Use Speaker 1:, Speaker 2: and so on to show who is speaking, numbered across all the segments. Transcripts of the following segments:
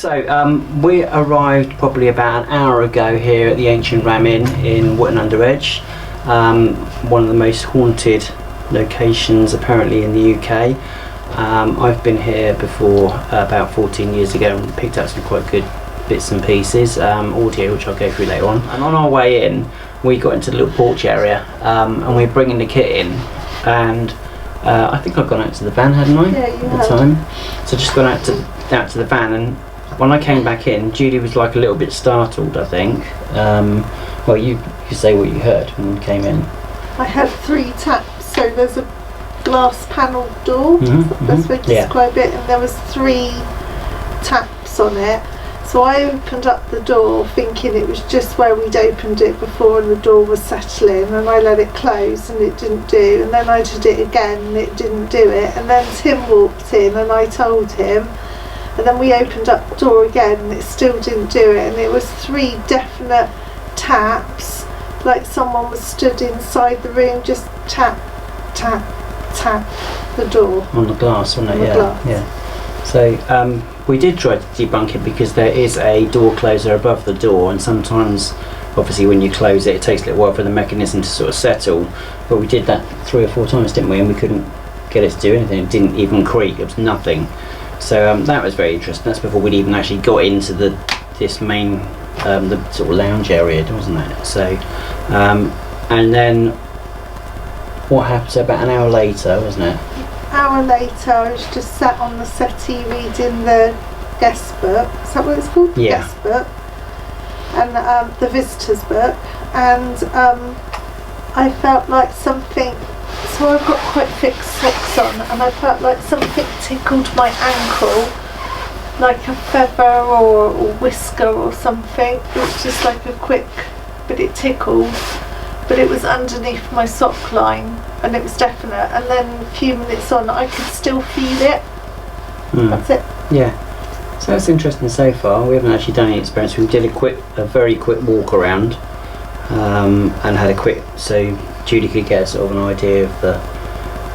Speaker 1: So we arrived probably about an hour ago here at the Ancient Ram Inn in Wootton-under-Edge, one of the most haunted locations apparently in the UK. I've been here before about 14 years ago and picked up some quite good bits and pieces, audio which I'll go through later on. And on our way in, we got into the little porch area and we were bringing the kit in, and I think I'd gone out to the van, hadn't I?
Speaker 2: Yeah, you
Speaker 1: at the time. So just gone out to the van, and when I came back in, Judy was like a little bit startled, I think. Well, you say what you heard when you came in.
Speaker 2: I had 3 taps, so there's a glass panel door, that's the best way to describe it, and there was 3 taps on it. So I opened up the door thinking it was just where we'd opened it before and the door was settling, and I let it close and it didn't do, and then I did it again and it didn't do it, and then Tim walked in and I told him, and then we opened up the door again and it still didn't do it, and it was 3 definite taps, like someone was stood inside the room, just tap, tap, tap the door.
Speaker 1: On the glass, wasn't it?
Speaker 2: Yeah.
Speaker 1: So we did try to debunk it because there is a door closer above the door, and sometimes obviously when you close it, it takes a little while for the mechanism to sort of settle, but we did that 3 or 4 times, didn't we, and we couldn't get it to do anything. It didn't even creak, it was nothing. So that was very interesting. That's before we'd even actually got into this main the sort of lounge area, wasn't it? So and then what happened? So about an hour later, wasn't it?
Speaker 2: Hour later, I was just sat on the settee reading the guest book. Is that what it's called? The guest book. And the visitor's book. And I felt like something, so I've got quite thick socks on, and I felt like something tickled my ankle, like a feather or a whisker or something. It was just like a quick, but it tickled. But it was underneath my sock line, and it was definite, and then a few minutes on I could still feel it. That's it.
Speaker 1: Yeah, so that's interesting so far. We haven't actually done any experience. We did a very quick walk around and had a quick, so Judy could get sort of an idea of the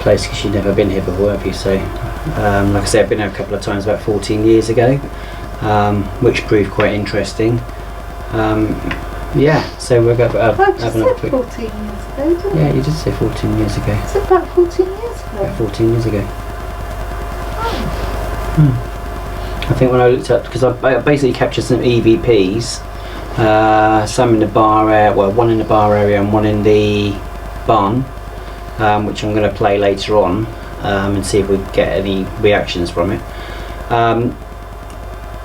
Speaker 1: place because she'd never been here before, have you? So like I said, I've been here a couple of times about 14 years ago, which proved quite interesting. Yeah, so we're going to have another quick...
Speaker 2: 14 years ago, didn't
Speaker 1: Yeah, you did say 14 years ago.
Speaker 2: Is it about 14 years ago?
Speaker 1: About 14 years ago.
Speaker 2: Oh.
Speaker 1: I think when I looked up, because I basically captured some EVPs, some in the bar area, well, one in the bar area and one in the barn, which I'm going to play later on and see if we get any reactions from it.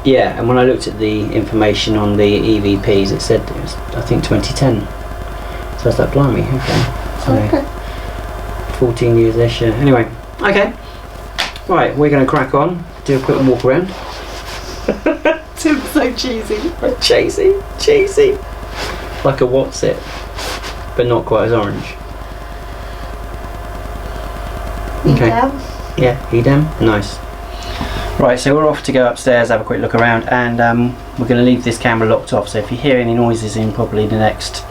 Speaker 1: Yeah, and when I looked at the information on the EVPs, it said it was, I think, 2010. So I was like, blimey, okay. So 14 years-ish. Anyway, okay. Right, we're going to crack on, do a quick walk around.
Speaker 2: Tim's so cheesy.
Speaker 1: Cheesy. Like a what's it, but not quite as orange. Okay. Yeah, Edam. Nice. Right, so we're off to go upstairs, have a quick look around, and we're going to leave this camera locked off, so if you hear any noises in probably the next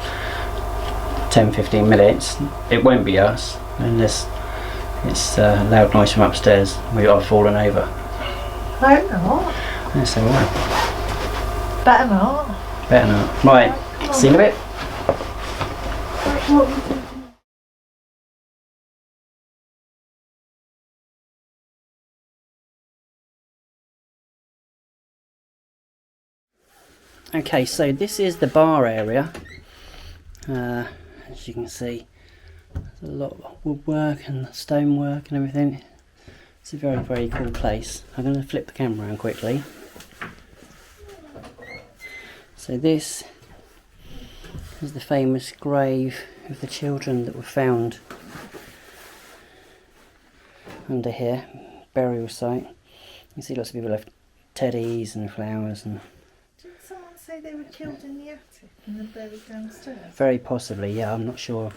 Speaker 1: 10-15 minutes, it won't be us, unless it's loud noise from upstairs. We are falling over.
Speaker 2: No, not.
Speaker 1: That's alright.
Speaker 2: Better not.
Speaker 1: Better not. Right, see you in a bit. Okay, so this is the bar area. As you can see, there's a lot of woodwork and stonework and everything. It's a very, very cool place. I'm going to flip the camera around quickly. So this is the famous grave of the children that were found under here, burial site. You can see lots of people left teddies and flowers and...
Speaker 2: Say they were killed in the attic and then buried downstairs?
Speaker 1: Very possibly, yeah. I'm not sure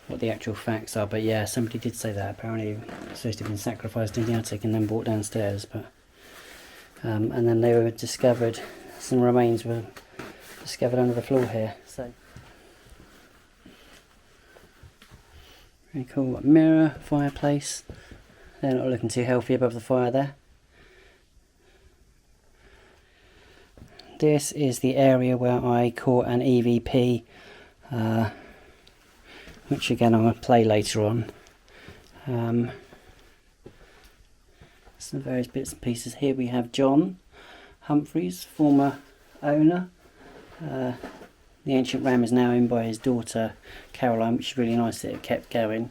Speaker 1: what the actual facts are, but yeah, somebody did say that. Apparently it's supposed to have been sacrificed in the attic and then brought downstairs, but and then they were discovered, some remains were discovered under the floor here. So very cool. Mirror, fireplace. They're not looking too healthy above the fire there. this is the area where I caught an EVP, which again I'm going to play later on. Some various bits and pieces. Here we have John Humphreys, former owner. The ancient ram is now owned by his daughter Caroline, which is really nice that it kept going.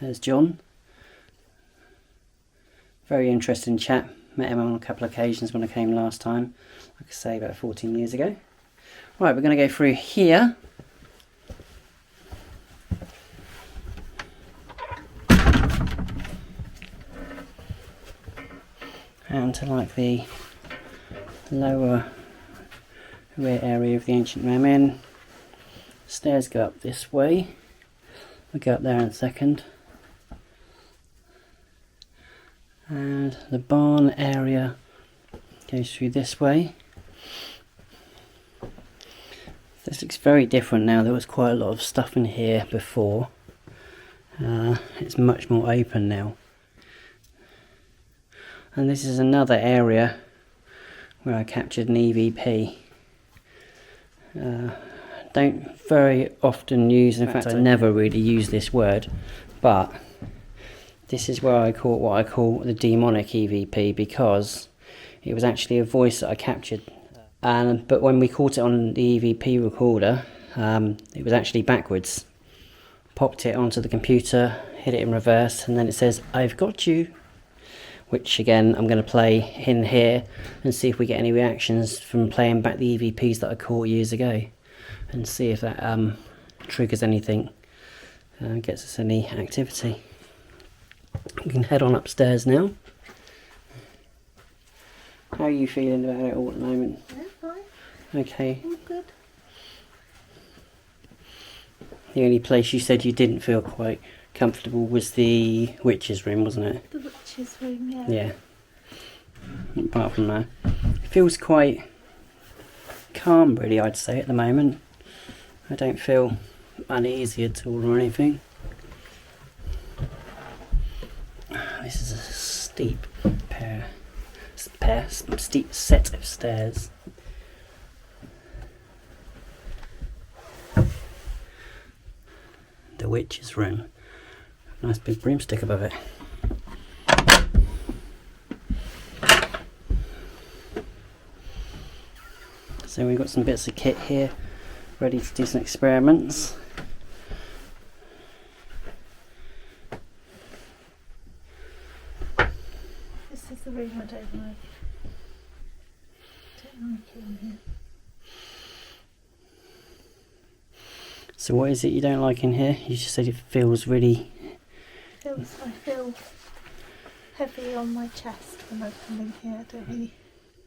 Speaker 1: There's John. Very interesting chap. Met him on a couple of occasions when I came last time, like I say, about 14 years ago. Right, we're going to go through here. And to like the lower rear area of the ancient ram inn. Stairs go up this way. We'll go up there in a second. And the barn area goes through this way. This looks very different now. There was quite a lot of stuff in here before. It's much more open now. And this is another area where I captured an EVP. Don't very often use, in fact I never really use this word, but this is where I caught what I call the demonic EVP, because it was actually a voice that I captured. But when we caught it on the EVP recorder, it was actually backwards. Popped it onto the computer, hit it in reverse, and then it says, "I've got you." Which again, I'm going to play in here and see if we get any reactions from playing back the EVPs that I caught years ago. And see if that triggers anything, gets us any activity. We can head on upstairs now. How are you feeling about it all at the moment?
Speaker 2: Yeah, fine.
Speaker 1: Okay.
Speaker 2: All good.
Speaker 1: The only place you said you didn't feel quite comfortable was the witch's room, wasn't it?
Speaker 2: The witch's room, yeah.
Speaker 1: Yeah. Apart from that, it feels quite calm, really, I'd say, at the moment. I don't feel uneasy at all or anything. This is a steep steep set of stairs. The witch's room. Nice big broomstick above it. So we've got some bits of kit here, ready to do some experiments.
Speaker 2: This is the room I don't like. Don't like it in here.
Speaker 1: So what is it you don't like in here? You just said it feels really...
Speaker 2: I feel heavy on my chest when I come in here. I don't really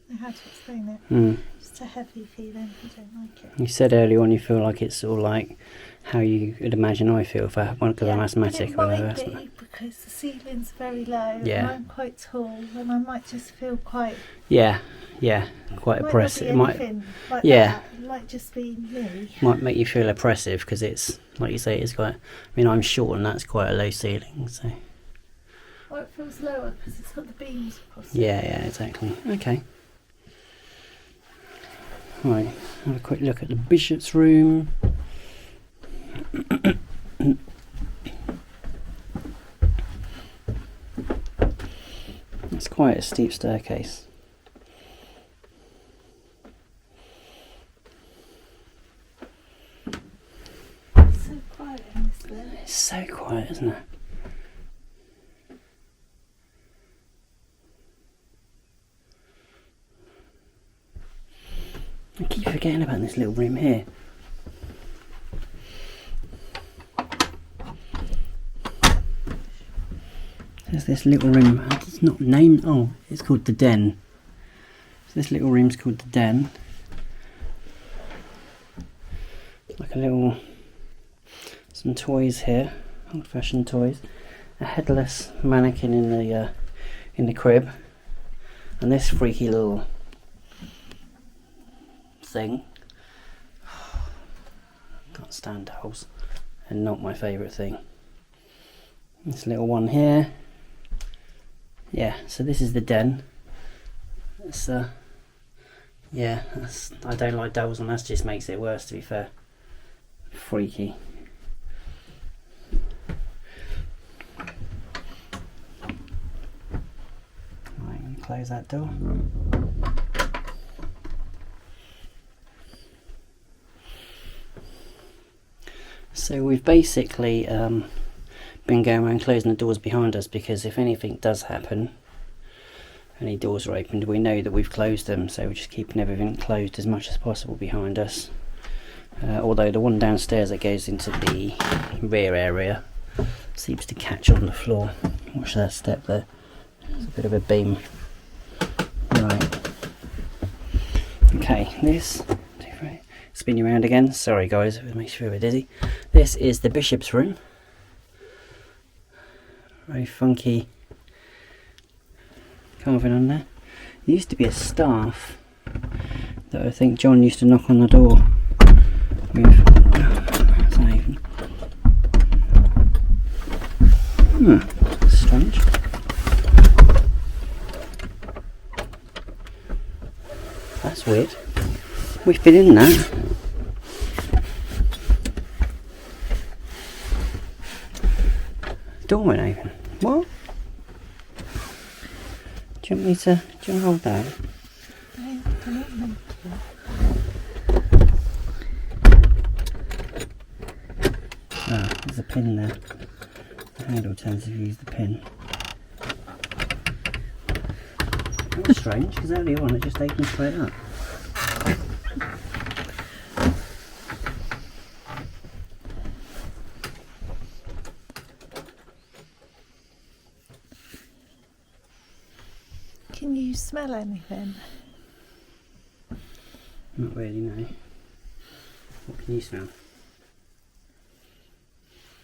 Speaker 2: know how to explain it. Just a heavy feeling. I don't like it.
Speaker 1: You said earlier on you feel like it's sort of like how you would imagine I feel if I have one, because I'm asthmatic.
Speaker 2: It might be because the ceiling's very low and I'm quite tall, and I might just feel quite...
Speaker 1: Yeah, quite oppressive.
Speaker 2: It might not be like that. It might just be me.
Speaker 1: Might make you feel oppressive because it's, like you say, it's quite... I mean, I'm short and that's quite a low ceiling, so...
Speaker 2: Well, it feels lower because it's got the beams across it.
Speaker 1: Yeah, exactly. Okay. Right, have a quick look at the bishop's room. It's quite a steep staircase.
Speaker 2: It's so quiet in this room.
Speaker 1: It's so quiet, isn't it? I keep forgetting about this little room here. There's this little room, it's not named, oh, it's called the den. So this little room's called the den. Like a little, some toys here, old-fashioned toys. A headless mannequin in the crib. And this freaky little thing. Can't stand dolls. And not my favourite thing. This little one here. Yeah, so this is the den. It's Yeah, I don't like doubles, and that just makes it worse, to be fair. Freaky. Right, close that door. So we've basically been going around closing the doors behind us, because if anything does happen, any doors are opened, we know that we've closed them, so we're just keeping everything closed as much as possible behind us. Although the one downstairs that goes into the rear area seems to catch on the floor. Watch that step there, it's a bit of a beam. Right, okay, this, spin you around again, sorry guys, it makes you feel a bit dizzy. This is the bishop's room. Very funky carving on there. There used to be a staff that I think John used to knock on the door with. Strange. That's weird. We've been in that. Door went open. What? Do you want to hold that? Ah, there's a pin there. The handle turns if you use the pin. That's strange, because earlier on it just opened straight up.
Speaker 2: Can you smell anything?
Speaker 1: Not really, no. What can you smell?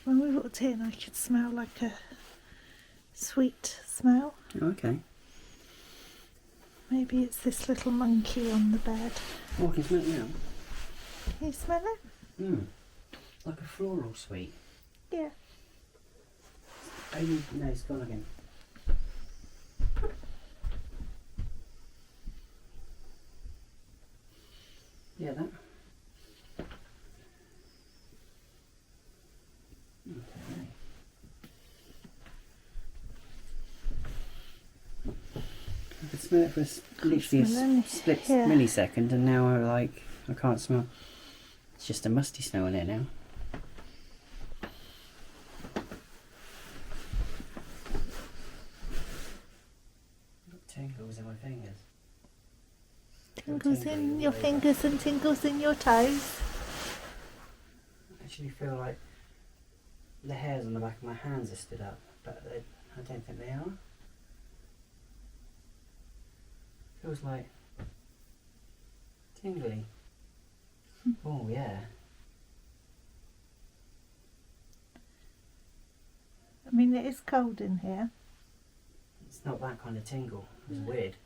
Speaker 2: When we walked in, I could smell like a sweet smell.
Speaker 1: Oh, okay.
Speaker 2: Maybe it's this little monkey on the bed.
Speaker 1: Oh, I can smell it now.
Speaker 2: Can you smell it?
Speaker 1: Like a floral sweet.
Speaker 2: Yeah.
Speaker 1: Oh, no, it's gone again. Yeah, that. Okay. I could smell it for literally a split millisecond, and now I can't smell. It's just a musty smell in it now. Tingles in my fingers.
Speaker 2: Tingles in your fingers and tingles in your toes.
Speaker 1: I actually feel like the hairs on the back of my hands are stood up, but I don't think they are. Feels like tingly. Oh yeah.
Speaker 2: I mean, it is cold in here.
Speaker 1: It's not that kind of tingle. It's weird.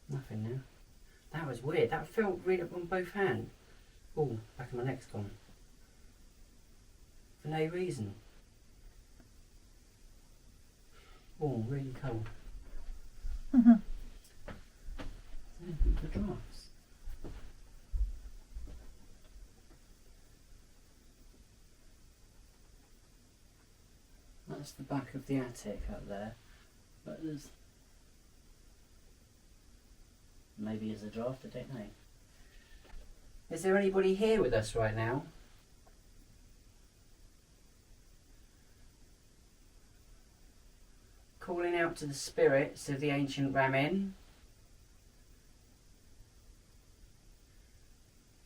Speaker 1: Nothing now. That was weird. That felt right up on both hands. Oh, back of my neck's gone. For no reason. Oh, really cold.
Speaker 2: Mm-hmm.
Speaker 1: Anything for drafts? That's the back of the attic up there. But there's... maybe there's a draft, I don't know. Is there anybody here with us right now? Calling out to the spirits of the ancient Ramin.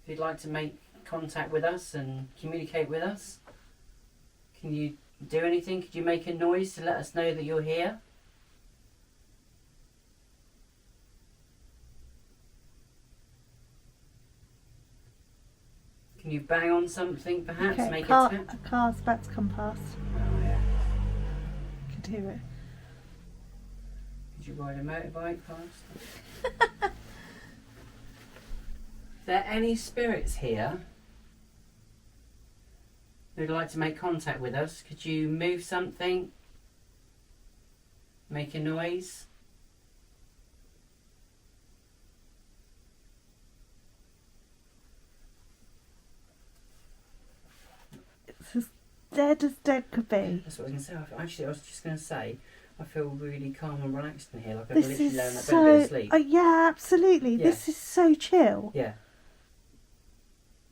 Speaker 1: If you'd like to make contact with us and communicate with us, can you do anything? Could you make a noise to let us know that you're here? Can you bang on something perhaps?
Speaker 2: Okay,
Speaker 1: Make it tap?
Speaker 2: a car's about to come past.
Speaker 1: Oh yeah.
Speaker 2: I could hear it.
Speaker 1: Could you ride a motorbike past? Are there any spirits here? who'd like to make contact with us, could you move something? Make a noise?
Speaker 2: It's as dead could be.
Speaker 1: That's what I was going to say. Actually, I was just going to say, I feel really calm and relaxed in here, like I've
Speaker 2: This
Speaker 1: literally
Speaker 2: is
Speaker 1: lain on that bed
Speaker 2: so.
Speaker 1: and asleep.
Speaker 2: Yeah, absolutely.
Speaker 1: Yeah.
Speaker 2: This is so chill.
Speaker 1: Yeah.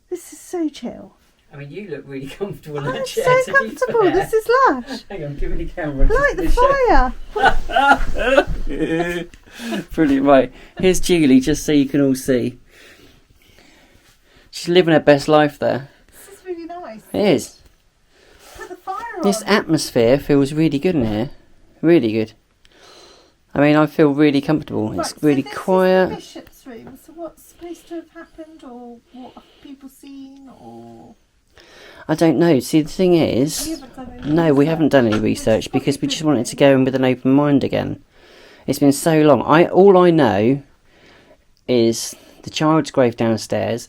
Speaker 2: This is so chill.
Speaker 1: I mean, you look really comfortable in that
Speaker 2: I'm
Speaker 1: chair.
Speaker 2: so
Speaker 1: to be
Speaker 2: comfortable.
Speaker 1: fair.
Speaker 2: This is lush.
Speaker 1: Hang on, give me the camera.
Speaker 2: Light the fire.
Speaker 1: Brilliant, right. Here's Julie, just so you can all see. She's living her best life there.
Speaker 2: This is really nice.
Speaker 1: It is.
Speaker 2: Put the fire on.
Speaker 1: This atmosphere feels really good in here. Really good. I mean, I feel really comfortable.
Speaker 2: Right,
Speaker 1: It's
Speaker 2: so
Speaker 1: really
Speaker 2: this
Speaker 1: quiet.
Speaker 2: Is the bishop's room. So what's supposed to have happened, or what have people seen, or
Speaker 1: I don't know. See, the thing is...
Speaker 2: you haven't done any
Speaker 1: No, we
Speaker 2: research?
Speaker 1: haven't done any research because we just wanted to go in with an open mind again. It's been so long. All I know is the child's grave downstairs.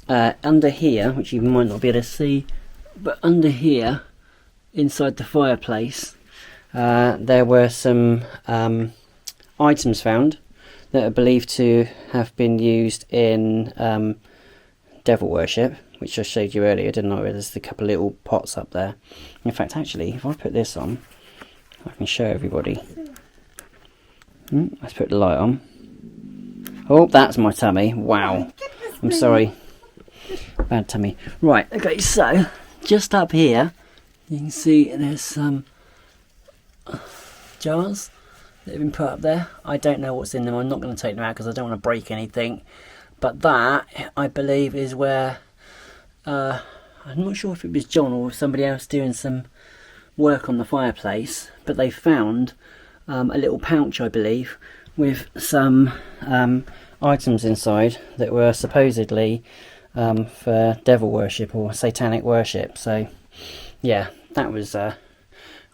Speaker 1: Under here, which you might not be able to see, but under here, inside the fireplace, there were some items found that are believed to have been used in devil worship, which I showed you earlier, didn't I? There's a couple of little pots up there. In fact, actually, if I put this on, I can show everybody. Let's put the light on. Oh, that's my tummy. Wow. I'm sorry. Bad tummy. Right, okay, so, just up here, you can see there's some jars that have been put up there. I don't know what's in them. I'm not going to take them out because I don't want to break anything. But that, I believe, is where... I'm not sure if it was John or somebody else doing some work on the fireplace, but they found a little pouch, I believe, with some items inside that were supposedly for devil worship or satanic worship. So, yeah, that was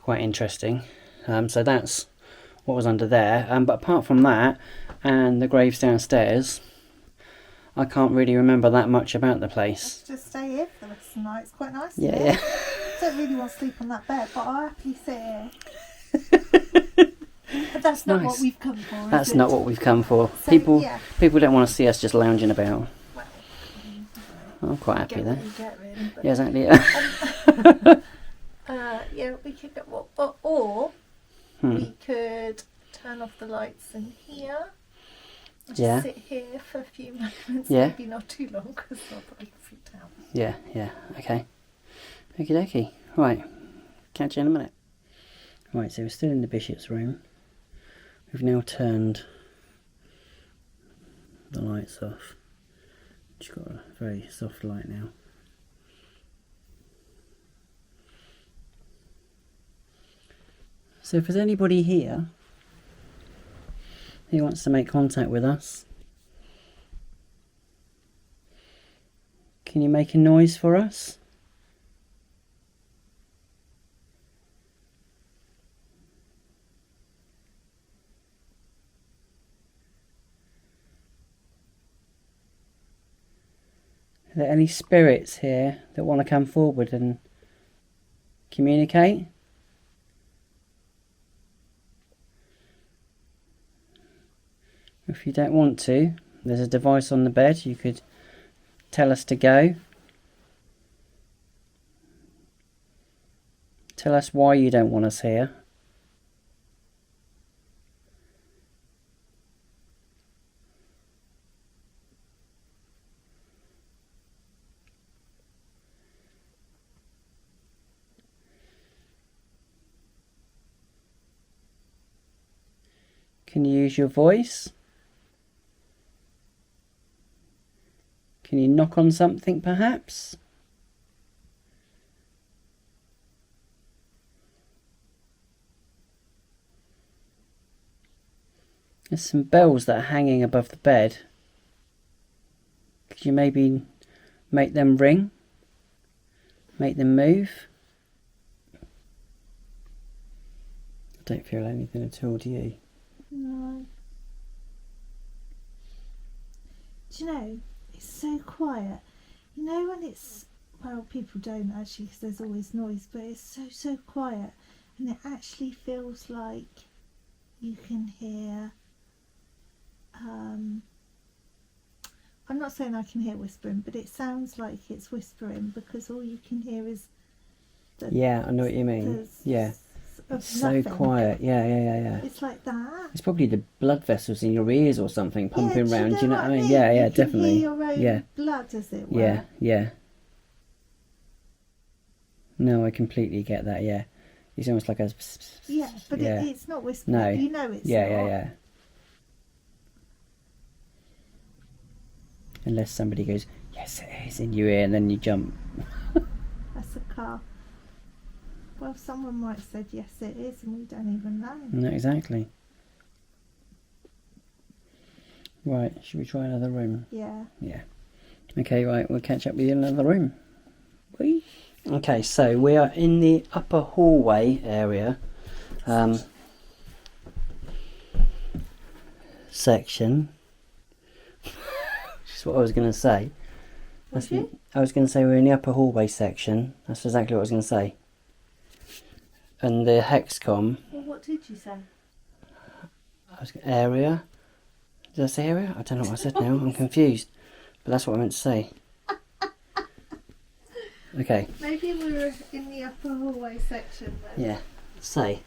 Speaker 1: quite interesting. So that's what was under there. But apart from that, and the graves downstairs, I can't really remember that much about the place.
Speaker 2: Let's just stay here for the rest of the night. It's quite nice.
Speaker 1: Yeah,
Speaker 2: here.
Speaker 1: yeah.
Speaker 2: I don't really want to sleep on that bed, but I'll happily sit here. But that's not
Speaker 1: Nice.
Speaker 2: what we've come for.
Speaker 1: That's
Speaker 2: is it?
Speaker 1: not what we've come for.
Speaker 2: So,
Speaker 1: People
Speaker 2: yeah.
Speaker 1: don't want to see us just lounging about.
Speaker 2: Well,
Speaker 1: I'm quite happy
Speaker 2: get
Speaker 1: there.
Speaker 2: what you get, really, but,
Speaker 1: Yeah, exactly.
Speaker 2: yeah, we could go, or we could turn off the lights in here. Just
Speaker 1: Yeah.
Speaker 2: sit here for a few moments.
Speaker 1: Yeah.
Speaker 2: Maybe not too long because I'll probably get freaked out.
Speaker 1: Yeah, okay. Okie dokie. Right, catch you in a minute. Right, so we're still in the bishop's room. We've now turned the lights off. Just got a very soft light now. So if there's anybody here who wants to make contact with us, can you make a noise for us? Are there any spirits here that want to come forward and communicate? If you don't want to, there's a device on the bed. You could tell us to go. Tell us why you don't want us here. Can you use your voice? Can you knock on something, perhaps? There's some bells that are hanging above the bed. Could you maybe make them ring? Make them move? I don't feel anything at all, do you?
Speaker 2: No. Do you know, it's so quiet. You know when it's well, people don't actually, because there's always noise, but it's so quiet, and it actually feels like you can hear. I'm not saying I can hear whispering, but it sounds like it's whispering because all you can hear is.
Speaker 3: Yeah, I know what you mean. Yeah. It's so quiet. Yeah.
Speaker 2: It's like that.
Speaker 3: It's probably the blood vessels in your ears or something pumping round. Do you know what I mean?
Speaker 2: You
Speaker 3: Yeah,
Speaker 2: can
Speaker 3: definitely.
Speaker 2: hear your own blood, as it were.
Speaker 3: Yeah. No, I completely get that. Yeah, it's almost like a.
Speaker 2: Yeah, but it's not whispering.
Speaker 3: No.
Speaker 2: You know it's not.
Speaker 3: Yeah. Unless somebody goes, yes, it is in your ear, and then you jump.
Speaker 2: That's a car. Well, someone might have said yes, it is, and we don't even know.
Speaker 3: No, exactly. Right, should we try another room?
Speaker 2: Yeah.
Speaker 3: Okay, right, we'll catch up with you in another room. Whee! Okay, so we are in the upper hallway area section. Which is what I was going to say. I was going to say we're in the upper hallway section. That's exactly what I was going to say. And the Hexcom.
Speaker 2: Well, what did you say?
Speaker 3: Area. Did I say area? I don't know what I said now. I'm confused. But that's what I meant to say. Okay.
Speaker 2: Maybe we were in the upper hallway section then.
Speaker 3: Yeah. So,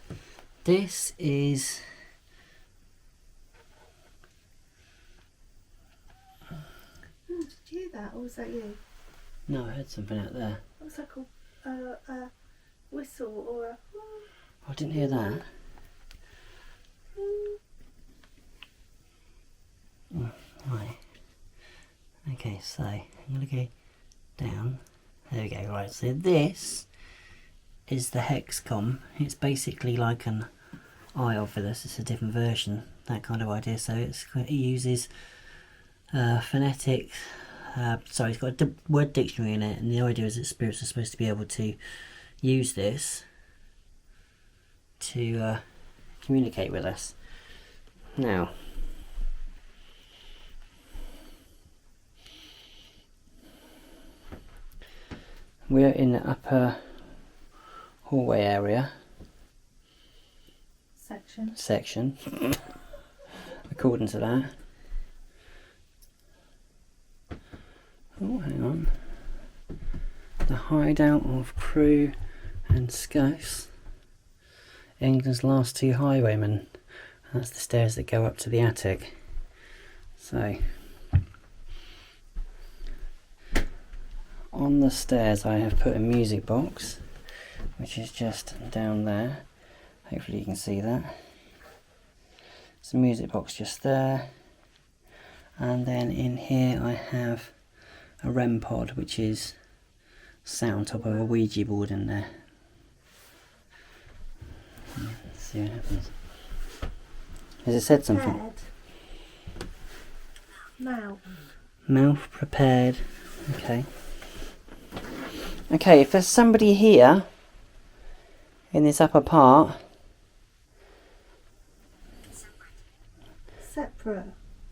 Speaker 3: this is...
Speaker 2: Did you hear that, or was that you?
Speaker 3: No, I heard something out there.
Speaker 2: What was that called? A whistle or a...
Speaker 3: I didn't hear that. Right. Okay, so I'm going to go down. There we go. Right, so this is the Hexcom. It's basically like an iOvilus. It's a different version, that kind of idea. So it uses phonetics. It's got a word dictionary in it, and the idea is that spirits are supposed to be able to use this to communicate with us. Now, we're in the upper hallway area. Section. According to that. Oh, hang on. The hideout of Crewe and Scouse. England's last two highwaymen. That's the stairs that go up to the attic. So, on the stairs I have put a music box, which is just down there. Hopefully you can see that. It's a music box just there. And then in here I have a REM pod, which is sound top of a Ouija board in there. Let's see what happens. Has it said something? Mouth prepared. Okay. Okay, if there's somebody here in this upper part.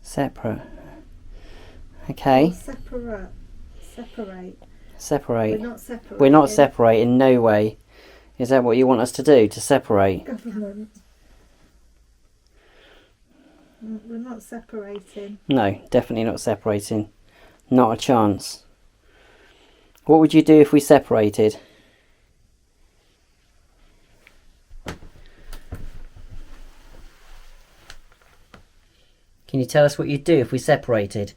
Speaker 3: Separate. Okay. Separate. We're not separating, no way. Is that what you want us to do? To separate?
Speaker 2: Government. We're not separating.
Speaker 3: No, definitely not separating. Not a chance. What would you do if we separated? Can you tell us what you'd do if we separated?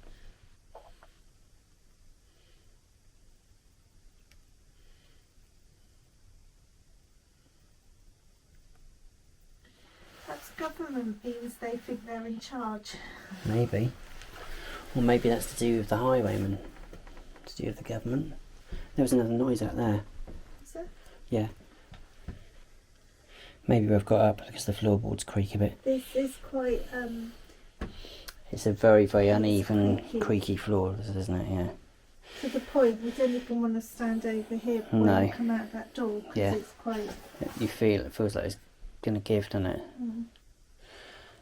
Speaker 2: That's government, means they think they're in charge.
Speaker 3: Maybe. Or maybe that's to do with the highwaymen. To do with the government. There was another noise out there.
Speaker 2: Is there?
Speaker 3: Yeah. Maybe we've got up because the floorboards creak a bit.
Speaker 2: This is quite...
Speaker 3: It's a very, very uneven, creaky floor, isn't it? Yeah.
Speaker 2: To the point we don't even want to stand over here when we come out that door, because it's quite...
Speaker 3: You feel, it feels like it's going to give, doesn't it? Mm.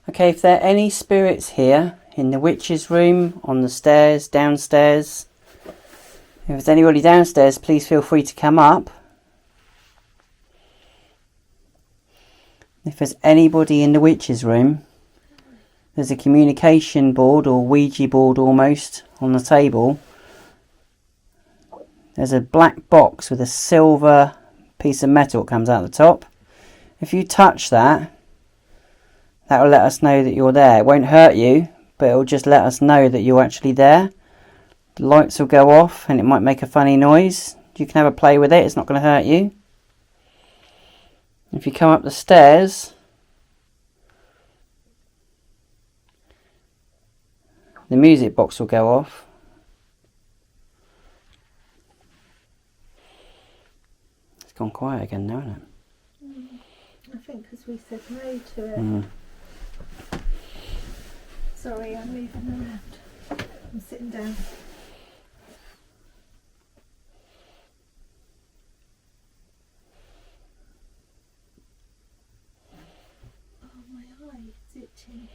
Speaker 3: Okay, if there are any spirits here, in the witch's room, on the stairs, downstairs, If there's anybody downstairs, please feel free to come up. If there's anybody in the witch's room, there's a communication board or Ouija board almost on the table. There's a black box with a silver piece of metal that comes out the top. If you touch that, that will let us know that you're there. It won't hurt you, but it will just let us know that you're actually there. The lights will go off and it might make a funny noise. You can have a play with it, it's not going to hurt you. If you come up the stairs, the music box will go off. It's gone quiet again now, hasn't it?
Speaker 2: I think because we said no to it. Sorry, I'm moving around. I'm sitting down. Oh, my eye is itching.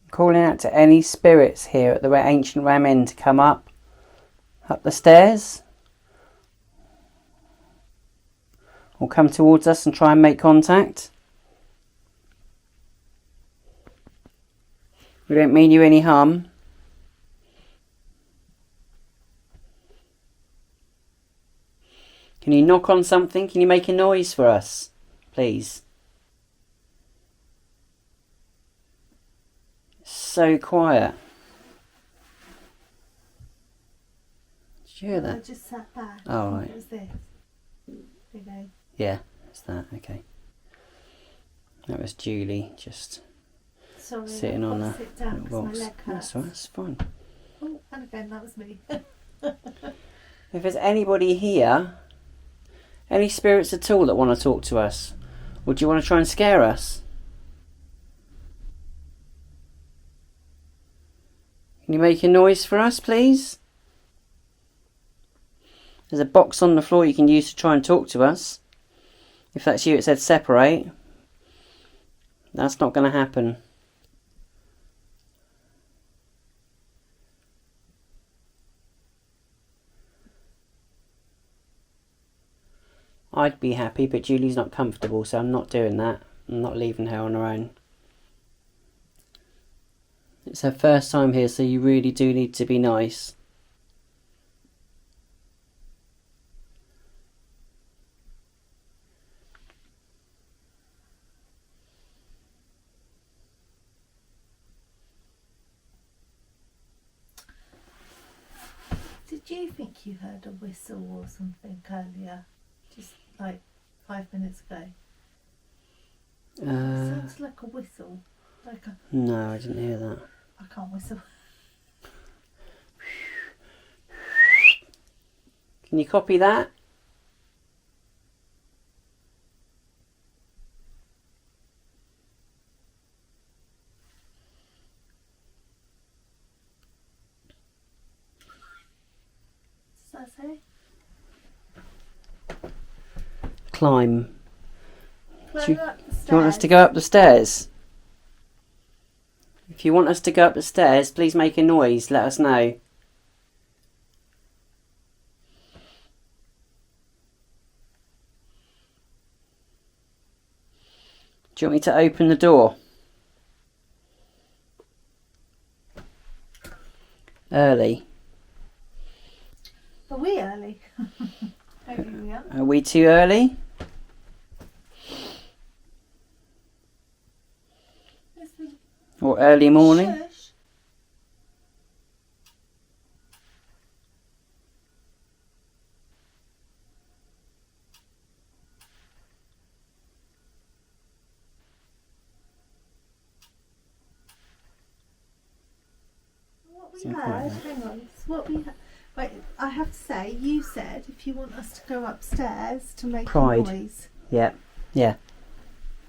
Speaker 3: Calling out to any spirits here at the Ancient Ram Inn to come up the stairs, or come towards us and try and make contact. We don't mean you any harm. Can you knock on something? Can you make a noise for us, please? So quiet. Did you hear that?
Speaker 2: I just sat back.
Speaker 3: Oh, right.
Speaker 2: It was this. There you go.
Speaker 3: Yeah, it's that. Okay. That was Julie just
Speaker 2: Sorry,
Speaker 3: sitting
Speaker 2: I've
Speaker 3: on
Speaker 2: got
Speaker 3: a
Speaker 2: to sit down
Speaker 3: little
Speaker 2: 'cause
Speaker 3: box.
Speaker 2: my leg
Speaker 3: That's
Speaker 2: hurts.
Speaker 3: all right, that's fine.
Speaker 2: Oh, and again, that was me.
Speaker 3: If there's anybody here, any spirits at all that want to talk to us, or do you want to try and scare us? Can you make a noise for us, please? There's a box on the floor you can use to try and talk to us. If that's you, it said separate. That's not going to happen. I'd be happy, but Julie's not comfortable, so I'm not doing that. I'm not leaving her on her own. It's her first time here, so you really do need to be nice.
Speaker 2: Did you think you heard a whistle or something earlier? Just like 5 minutes ago? It sounds like a whistle. Like a...
Speaker 3: No, I didn't hear that.
Speaker 2: I can't whistle.
Speaker 3: Can you copy that?
Speaker 2: Does that say?
Speaker 3: Climb.
Speaker 2: Climb up the stairs.
Speaker 3: Do you want us to go up the stairs? If you want us to go up the stairs, please make a noise. Let us know. Do you want me to open the door? Early.
Speaker 2: Are we early? Maybe we are.
Speaker 3: Are we too early? Or early morning?
Speaker 2: Shush. What we
Speaker 3: Seemed quite
Speaker 2: heard,
Speaker 3: loud.
Speaker 2: hang on, it's what we heard. Wait, I have to say, you said if you want us to go upstairs to make
Speaker 3: Pride.
Speaker 2: a noise.
Speaker 3: Yeah. Yeah.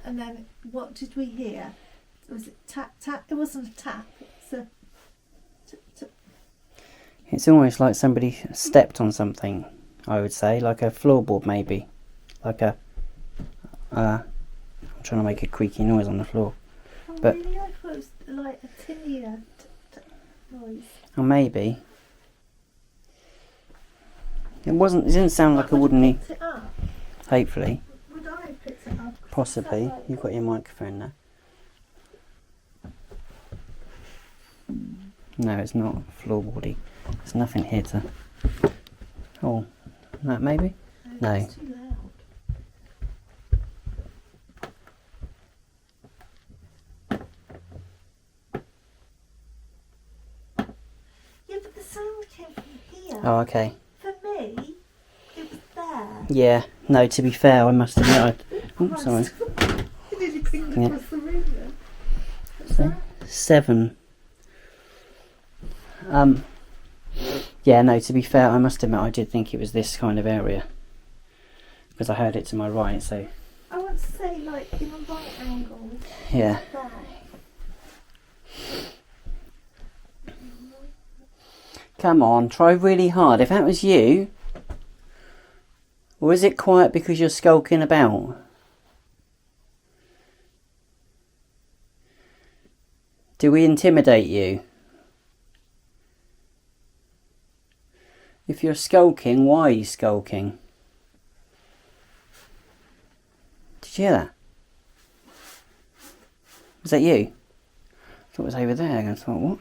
Speaker 2: And then what did we hear? Was it tap tap? It wasn't a tap. It's a.
Speaker 3: It's almost like somebody stepped on something I would say, like a floorboard maybe. Like a... I'm trying to make a creaky noise on the floor.
Speaker 2: Oh,
Speaker 3: But-
Speaker 2: really? I thought it was like a tinnier noise.
Speaker 3: Or maybe. It didn't sound like a
Speaker 2: Would you
Speaker 3: woodeny...
Speaker 2: picked it up?
Speaker 3: Hopefully.
Speaker 2: Would I have picked it up?
Speaker 3: Possibly.
Speaker 2: Is that like-
Speaker 3: You've got your microphone there. No, it's not floorboardy. There's nothing here to... Oh, that maybe? No.
Speaker 2: It's too loud. Yeah, but the sound came from here.
Speaker 3: Oh, okay.
Speaker 2: For me, it was there.
Speaker 3: Yeah. No, to be fair, I must admit Oh, sorry.
Speaker 2: You nearly pinged
Speaker 3: Yeah.
Speaker 2: across the room then. What's
Speaker 3: So,
Speaker 2: that?
Speaker 3: 7. Yeah, no, to be fair, I must admit I did think it was this kind of area. Because I heard it to my right, so...
Speaker 2: I want to say, like, in a right angle.
Speaker 3: Yeah.
Speaker 2: There.
Speaker 3: Come on, try really hard. If that was you... Or is it quiet because you're skulking about? Do we intimidate you? If you're skulking, why are you skulking? Did you hear that? Was that you? I thought it was over there. I thought, what?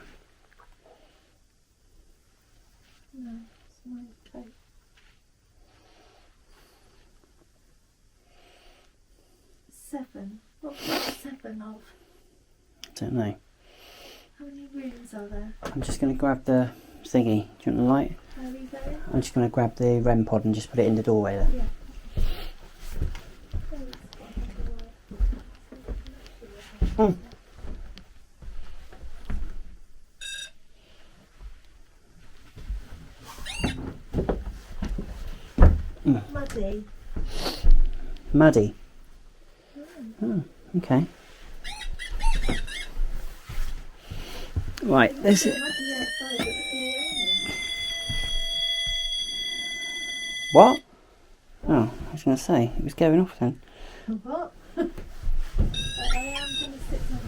Speaker 2: No, it's my coat. 7. What was 7 of?
Speaker 3: I don't know.
Speaker 2: How many rooms are there?
Speaker 3: I'm just going to grab the thingy. Do you want the light?
Speaker 2: Where are we going?
Speaker 3: I'm just going to grab the REM pod and just put it in the doorway there.
Speaker 2: Yeah. Muddy.
Speaker 3: Muddy. Oh, okay. Right, there's it.
Speaker 2: Muddy outside at the
Speaker 3: What? Oh, I was going to say, it was going off then.
Speaker 2: What? But I am going to sit down.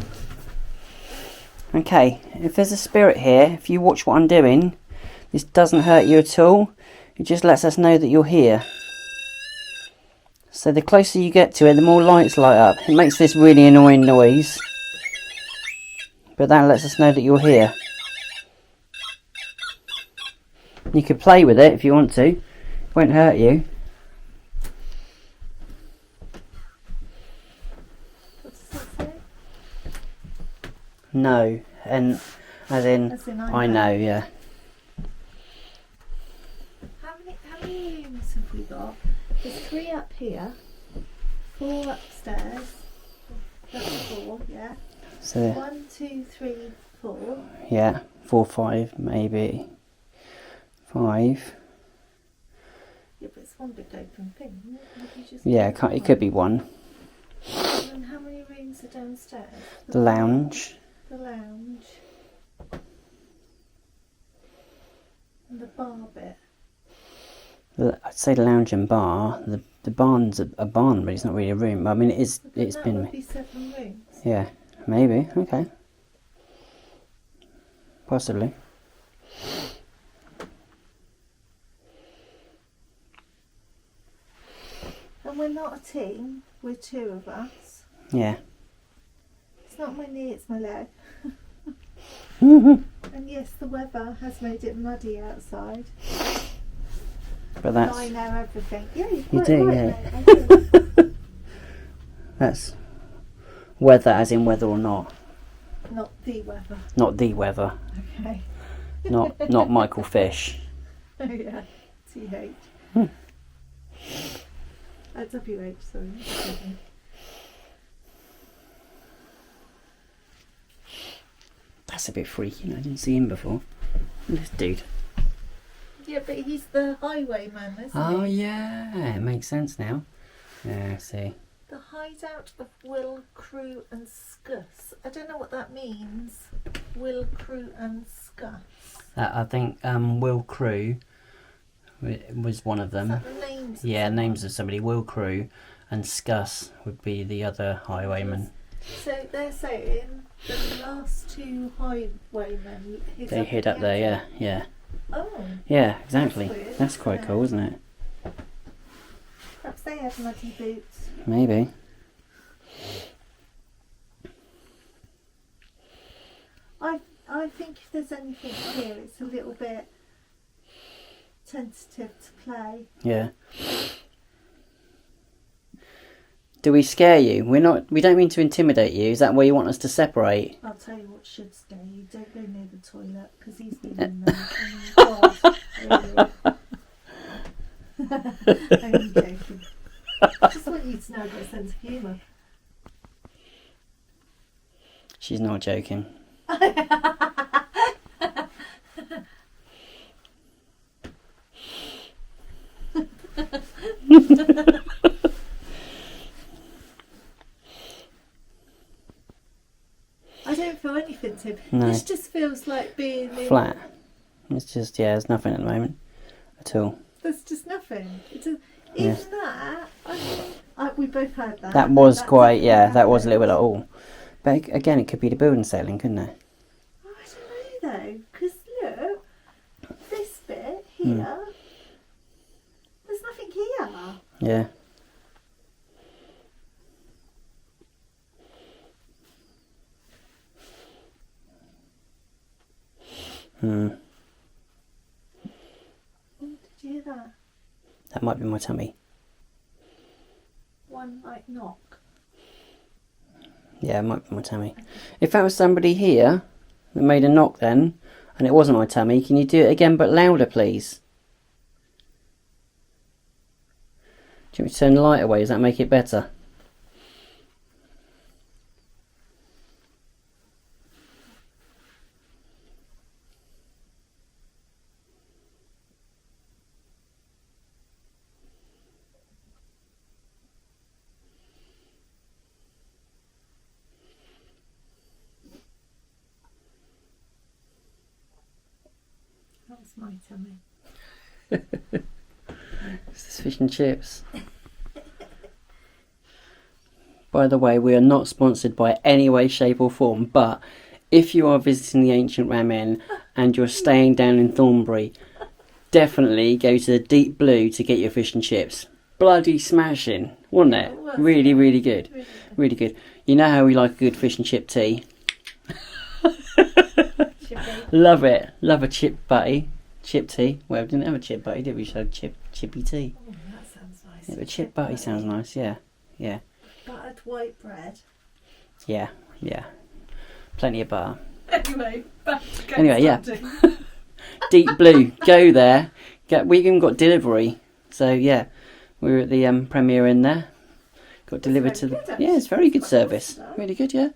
Speaker 3: Okay, if there's a spirit here, if you watch what I'm doing, this doesn't hurt you at all. It just lets us know that you're here. So the closer you get to it, the more lights light up. It makes this really annoying noise. But that lets us know that you're here. You could play with it if you want to. It won't hurt you.
Speaker 2: What does it say?
Speaker 3: No, and as in,
Speaker 2: As in
Speaker 3: I know, yeah.
Speaker 2: How many rooms have we got? There's 3 up here, 4 upstairs. That's 4, yeah.
Speaker 3: So,
Speaker 2: 1, 2, 3, 4.
Speaker 3: yeah, 4, 5, maybe 5.
Speaker 2: Yeah, but it's one big open thing. Isn't it? Would you just
Speaker 3: Yeah,
Speaker 2: go
Speaker 3: it could be 1.
Speaker 2: And how many rooms are downstairs?
Speaker 3: The lounge.
Speaker 2: The lounge. And the bar bit.
Speaker 3: I'd say the lounge and bar. The barn's a barn, but it's not really a room. I mean, it's
Speaker 2: That
Speaker 3: been.
Speaker 2: would be 7 rooms.
Speaker 3: Yeah, maybe. Okay. Possibly.
Speaker 2: And we're not a team, we're 2 of us.
Speaker 3: Yeah.
Speaker 2: It's not my knee, it's my leg.
Speaker 3: But
Speaker 2: And yes, the weather has made it muddy outside. And
Speaker 3: that's
Speaker 2: I know everything. Yeah, you're
Speaker 3: You
Speaker 2: quite
Speaker 3: do,
Speaker 2: right,
Speaker 3: yeah.
Speaker 2: mate, I do.
Speaker 3: that's weather, as in whether or not,
Speaker 2: Not the weather.
Speaker 3: not the weather,
Speaker 2: Okay.
Speaker 3: not Michael Fish.
Speaker 2: Oh yeah. TH.
Speaker 3: Hmm.
Speaker 2: WH, sorry.
Speaker 3: That's a bit freaky. I didn't see him before. This dude.
Speaker 2: Yeah, but he's the highwayman, isn't
Speaker 3: Oh
Speaker 2: he?
Speaker 3: yeah, it makes sense now. Yeah, I see.
Speaker 2: The hideout of Will, Crew and Scus. I don't know what that means. Will, Crew and Scus.
Speaker 3: I think Will Crew was one of them.
Speaker 2: Is that the names?
Speaker 3: Yeah, names of somebody. Will Crew and Scus would be the other highwayman.
Speaker 2: So they're saying that the last 2 highwaymen
Speaker 3: They hid up there, yeah.
Speaker 2: Oh.
Speaker 3: Yeah, exactly.
Speaker 2: That's weird,
Speaker 3: That's quite cool, isn't it?
Speaker 2: Perhaps they had muddy boots.
Speaker 3: Maybe.
Speaker 2: I think if there's anything here, it's a little bit tentative to play.
Speaker 3: Yeah. Do we scare you? We don't mean to intimidate you. Is that where you want us to separate?
Speaker 2: I'll tell you what should scare you. Don't go near the toilet, because he's been in there. Oh my God, really. I'm joking. I just want you to know I've got a sense of humour.
Speaker 3: She's not joking.
Speaker 2: I don't feel anything, Tim.
Speaker 3: No.
Speaker 2: This just feels like being in...
Speaker 3: Flat. It's just, yeah, there's nothing at the moment at all.
Speaker 2: There's just nothing. It's a,
Speaker 3: Yeah.
Speaker 2: even that, we both heard that.
Speaker 3: That was
Speaker 2: That
Speaker 3: quite,
Speaker 2: didn't
Speaker 3: yeah, that was a
Speaker 2: happen.
Speaker 3: little bit like, oh. But again, it could be the building sailing, couldn't it?
Speaker 2: I don't know though, because look, this bit here, there's nothing here.
Speaker 3: Yeah.
Speaker 2: Oh, did you hear that?
Speaker 3: That might be my tummy.
Speaker 2: One like knock.
Speaker 3: Yeah, it might be my tummy. If that was somebody here that made a knock then, and it wasn't my tummy, can you do it again but louder, please? Do you want me to turn the light away? Does that make it better?
Speaker 2: That was my tummy.
Speaker 3: It's fish and chips. By the way, we are not sponsored by any way, shape or form, but if you are visiting the Ancient Ram Inn and you're staying down in Thornbury, definitely go to the Deep Blue to get your fish and chips. Bloody smashing, wasn't it?
Speaker 2: It was.
Speaker 3: Really, really good. Really good. You know how we like a good fish and chip tea? Love it. Love a chip butty. Chip tea. Well, we didn't have a chip butty, did we? We just had chippy tea.
Speaker 2: Oh, that sounds nice.
Speaker 3: Yeah, but chip butty sounds nice, yeah. Yeah.
Speaker 2: Buttered white bread.
Speaker 3: Yeah, yeah. Plenty of butter.
Speaker 2: Anyway, back to Ghost
Speaker 3: Anyway, yeah.
Speaker 2: Hunting.
Speaker 3: Deep Blue, go there. We even got delivery. So, yeah, we were at the premiere in there. Got delivered to
Speaker 2: very
Speaker 3: the...
Speaker 2: good,
Speaker 3: Yeah, it's very good
Speaker 2: actually.
Speaker 3: service. Really good, yeah.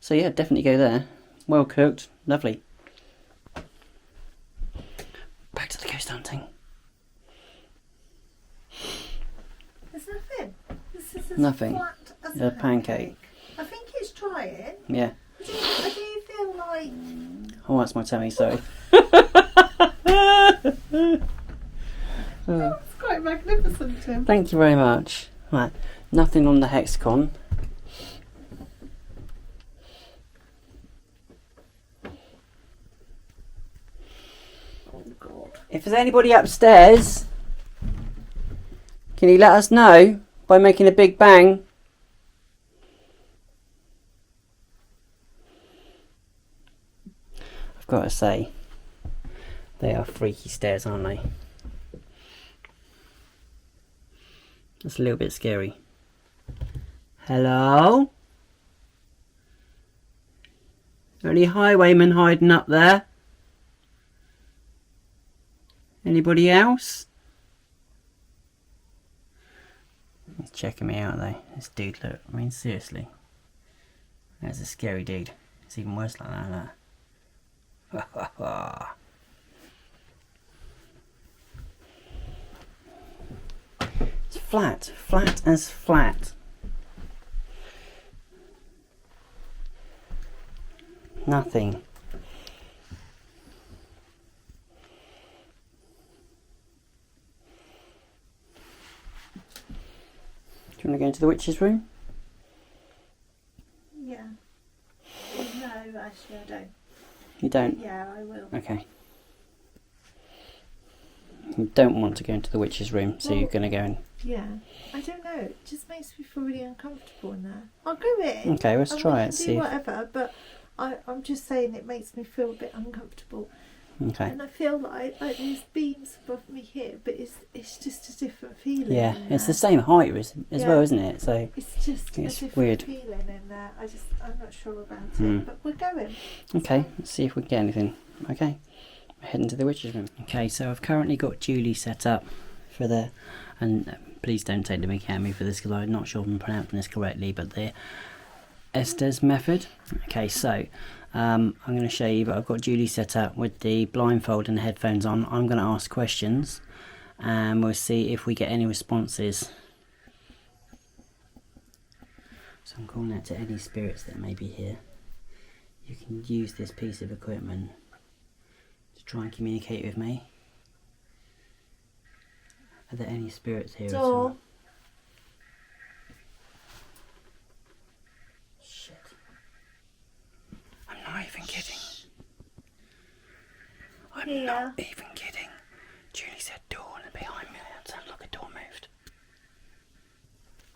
Speaker 3: So, yeah, definitely go there. Well cooked. Lovely. Back to the ghost hunting.
Speaker 2: There's nothing. This is as
Speaker 3: Nothing.
Speaker 2: flat as
Speaker 3: A pancake.
Speaker 2: I think it's trying.
Speaker 3: Yeah.
Speaker 2: I do feel like...
Speaker 3: Oh, that's my tummy, sorry.
Speaker 2: It's quite magnificent, Tim.
Speaker 3: Thank you very much. Right, nothing on the hexagon.
Speaker 2: Oh, God.
Speaker 3: If there's anybody upstairs, can you let us know by making a big bang? I've got to say, they are freaky stairs, aren't they? That's a little bit scary. Hello? Any highwaymen hiding up there? Anybody else? He's checking me out though. This dude, look. I mean, seriously. That's a scary dude. It's even worse like that. Look. It's flat. Flat as flat. Nothing. into the witch's room?
Speaker 2: Yeah. No, actually I don't.
Speaker 3: You don't?
Speaker 2: Yeah, I will.
Speaker 3: Okay. You don't want to go into the witch's room, so you're going to go in.
Speaker 2: Yeah. I don't know. It just makes me feel really uncomfortable in there. I'll go in.
Speaker 3: Okay, let's try it. See.
Speaker 2: Whatever, but I'm just saying it makes me feel a bit uncomfortable.
Speaker 3: Okay.
Speaker 2: And I feel like there's beams above me here, but it's just a different feeling.
Speaker 3: Yeah,
Speaker 2: in
Speaker 3: it's
Speaker 2: there.
Speaker 3: the same height as well, isn't it? So
Speaker 2: it's just a different
Speaker 3: weird.
Speaker 2: feeling in there. I'm not sure about it, but we're going.
Speaker 3: Okay, let's see if we can get anything. Okay, we're heading to the witch's room. Okay, so I've currently got Julie set up for the, and please don't take the mick out of me for this because I'm not sure if I'm pronouncing this correctly, but the Estes method. Okay, so I'm going to show you, but I've got Julie set up with the blindfold and the headphones on. I'm going to ask questions and we'll see if we get any responses. So I'm calling out to any spirits that may be here. You can use this piece of equipment to try and communicate with me. Are there any spirits here at all? Shit. I'm not even kidding. I'm not even kidding. Julie said door and behind me it sounded like a door moved.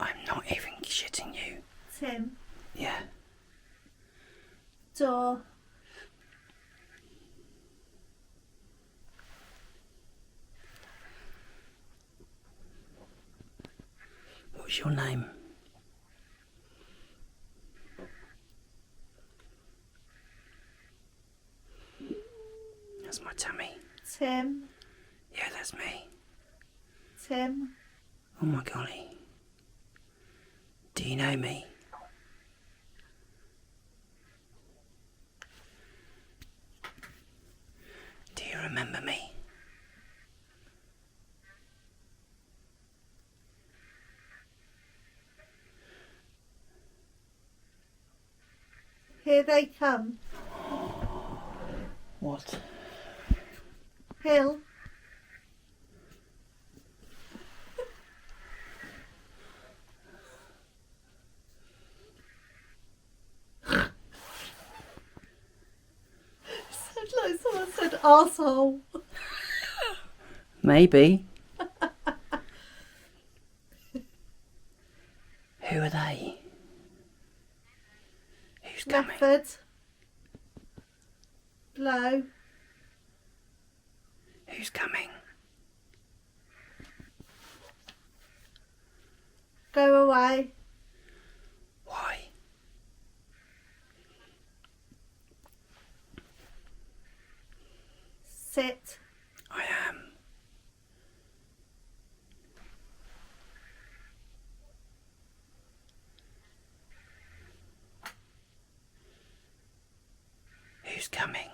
Speaker 3: I'm not even shitting you.
Speaker 2: Tim.
Speaker 3: Yeah.
Speaker 2: Door.
Speaker 3: What's your name? That's my tummy.
Speaker 2: Tim.
Speaker 3: Yeah, that's me.
Speaker 2: Tim.
Speaker 3: Oh my golly. Do you know me? Do you remember me?
Speaker 2: Here they come.
Speaker 3: What?
Speaker 2: Hill. Sounds like someone said arsehole.
Speaker 3: Maybe. Who are they? Who's coming?
Speaker 2: Method. Blow.
Speaker 3: Who's coming?
Speaker 2: Go away.
Speaker 3: Why?
Speaker 2: Sit.
Speaker 3: I am. Who's coming?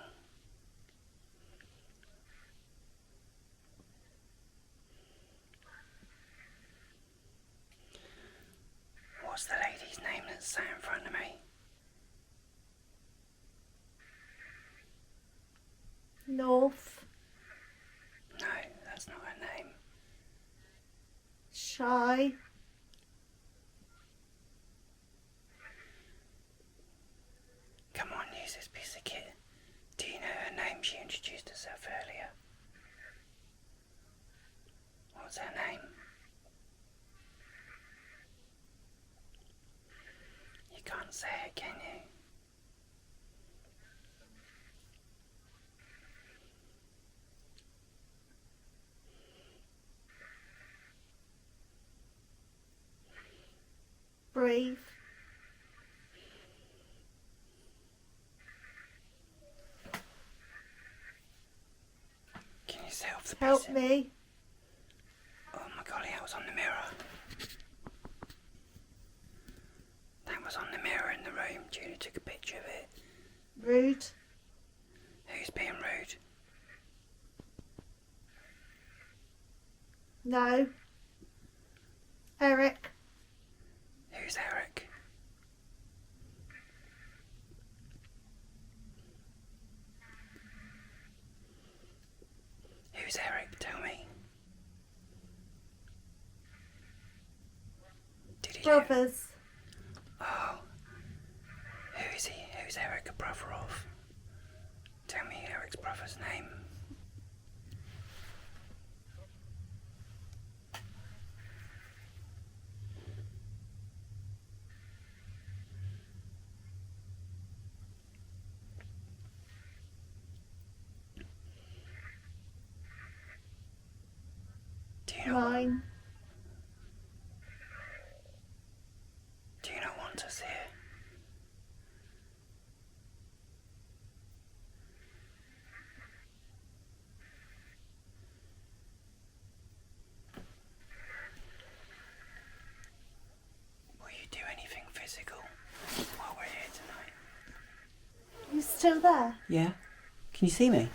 Speaker 3: What's the lady's name that's sat in front of me?
Speaker 2: North.
Speaker 3: No, that's not her name.
Speaker 2: Shy.
Speaker 3: Come on, use this piece of kit. Do you know her name? She introduced herself earlier. What's her name? You can't say it, can you?
Speaker 2: Breathe.
Speaker 3: Can you see off the
Speaker 2: Help
Speaker 3: piece of-
Speaker 2: me.
Speaker 3: Oh my golly, that was on the mirror. That was on the mirror in the room. Julie took a picture of it.
Speaker 2: Rude.
Speaker 3: Who's being rude?
Speaker 2: No. Eric.
Speaker 3: Who's Eric? Who's Eric? Tell me. Did he
Speaker 2: Brothers.
Speaker 3: Oh. Who is he? Who's Eric a brother of? Tell me Eric's brother's name. Do you know?
Speaker 2: Mine.
Speaker 3: Do you not want us here? Will you do anything physical while we're here tonight?
Speaker 2: You still there?
Speaker 3: Yeah. Can you see me?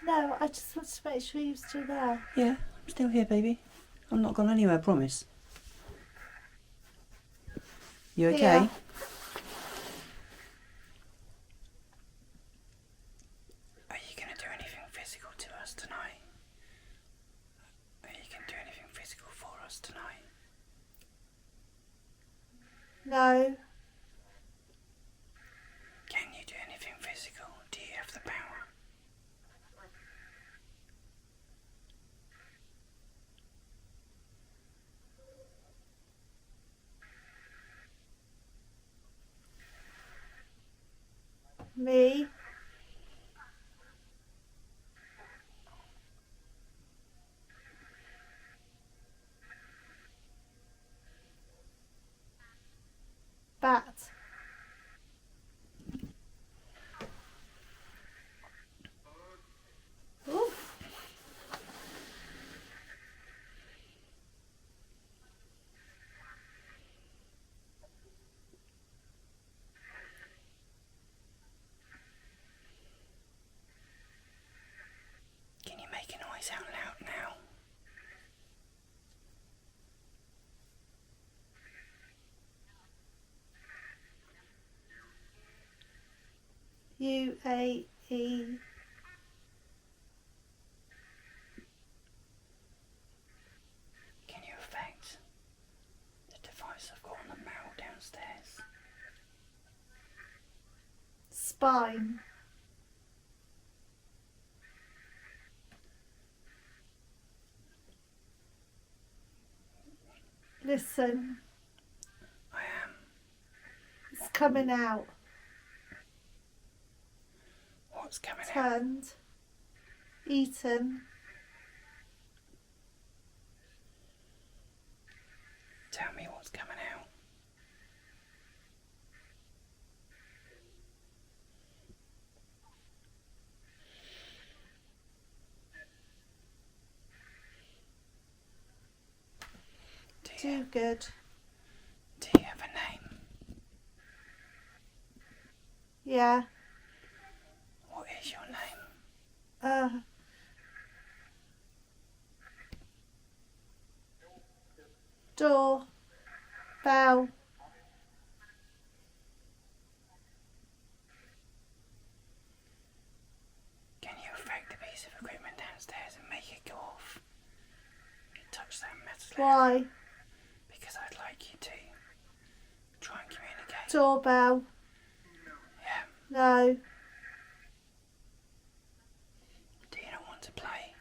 Speaker 2: No, I just want to make sure you're still there.
Speaker 3: Yeah, I'm still here, baby. I'm not gone anywhere, I promise. You okay?
Speaker 2: Yeah.
Speaker 3: Are you going to do anything physical to us tonight? Are you going to do anything physical for us tonight?
Speaker 2: No.
Speaker 3: Can you do anything physical? Do you have the power?
Speaker 2: Me. Bat. Ooh.
Speaker 3: Can you make a noise out loud now?
Speaker 2: UAE.
Speaker 3: Can you affect the device I've got on the mail downstairs?
Speaker 2: Spine. Listen,
Speaker 3: I am.
Speaker 2: it's coming out.
Speaker 3: What's coming out?
Speaker 2: Turned. Eaten.
Speaker 3: Tell me what's coming out.
Speaker 2: Too good.
Speaker 3: Do you have a name?
Speaker 2: Yeah.
Speaker 3: What is your name?
Speaker 2: Door. Bell.
Speaker 3: Can you affect a piece of equipment downstairs and make it go off? You touch that metal.
Speaker 2: Why?
Speaker 3: Because I'd like you to try and communicate.
Speaker 2: Doorbell.
Speaker 3: Yeah.
Speaker 2: No.
Speaker 3: Do you not want to play?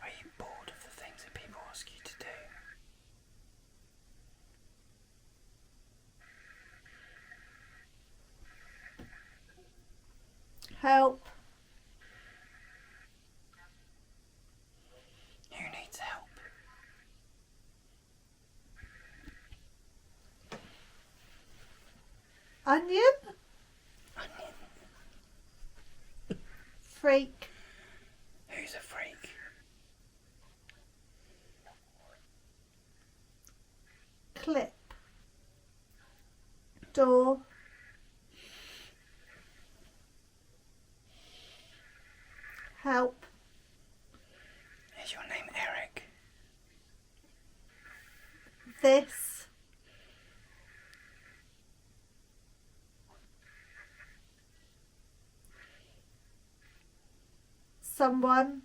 Speaker 3: Are you bored of the things that people ask you to do?
Speaker 2: Help.
Speaker 3: Who needs help?
Speaker 2: Onion.
Speaker 3: Onion.
Speaker 2: Freak.
Speaker 3: Who's a freak?
Speaker 2: Clip. Door. Help.
Speaker 3: Is your name Eric?
Speaker 2: This. Someone.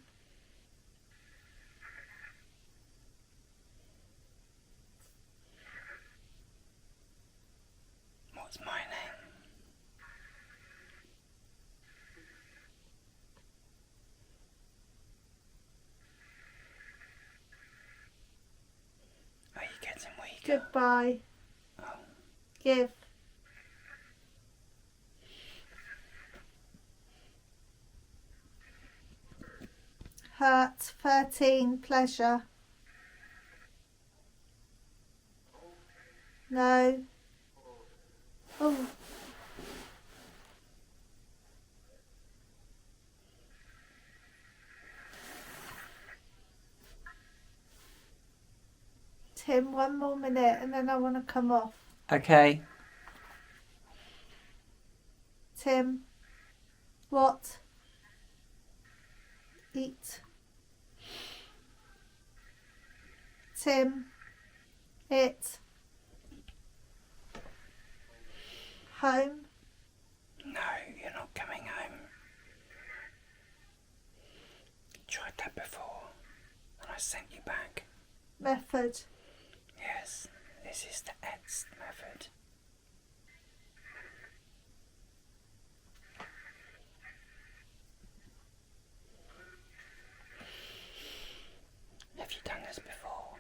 Speaker 2: Goodbye. Give. Hurt. 13. Pleasure. No. Oh. Tim, 1 more minute and then I want to come off.
Speaker 3: Okay.
Speaker 2: Tim. What? Eat. Tim. It. Home.
Speaker 3: No, you're not coming home. You tried that before, and I sent you back.
Speaker 2: Method.
Speaker 3: Yes, this is the ETS method. Have you done this before?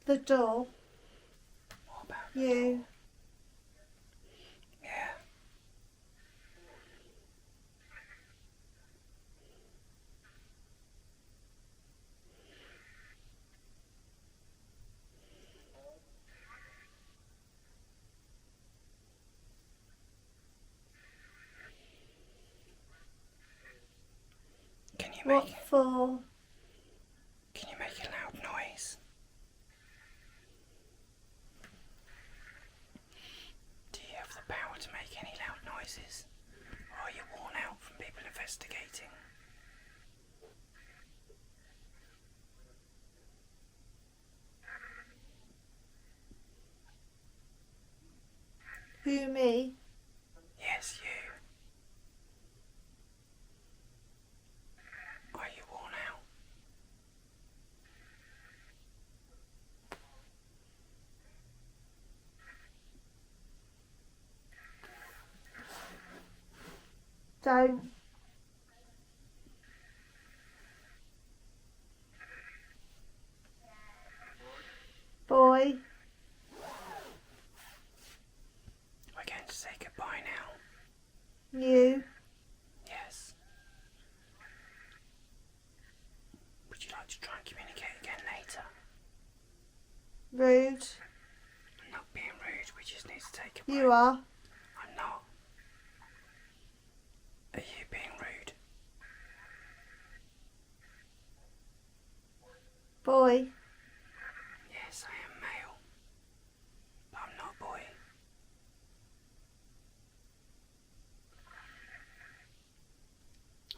Speaker 2: The door.
Speaker 3: What about
Speaker 2: You.
Speaker 3: Yeah. Can you
Speaker 2: What
Speaker 3: make
Speaker 2: for?
Speaker 3: Can you make a loud noise? Do you have the power to make any loud noises? Or are you worn out from people investigating?
Speaker 2: Who, me?
Speaker 3: Yes, you. Are you worn out?
Speaker 2: Don't. Boy.
Speaker 3: We're going to say goodbye now.
Speaker 2: You.
Speaker 3: Yes. Would you like to try and communicate again later?
Speaker 2: Rude.
Speaker 3: I'm not being rude, we just need to take a break.
Speaker 2: You are.
Speaker 3: I'm not. Are you being rude?
Speaker 2: Boy.
Speaker 3: Yes, I am male. But I'm not a boy.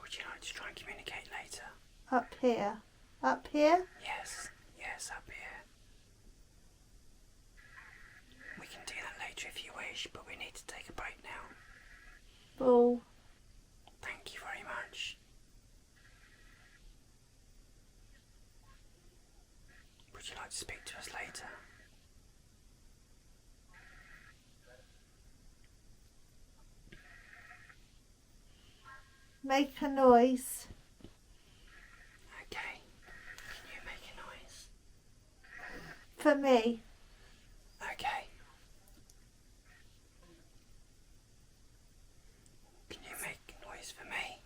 Speaker 3: Would you like to try and communicate later?
Speaker 2: Up here. Up here?
Speaker 3: Yes, yes, up here. We can do that later if you wish, but we need to take a break now.
Speaker 2: Ball.
Speaker 3: Thank you very much. Would you like to speak to us later?
Speaker 2: Make a noise.
Speaker 3: Okay. Can you make a noise?
Speaker 2: For me.
Speaker 3: Okay. Can you make a noise for me?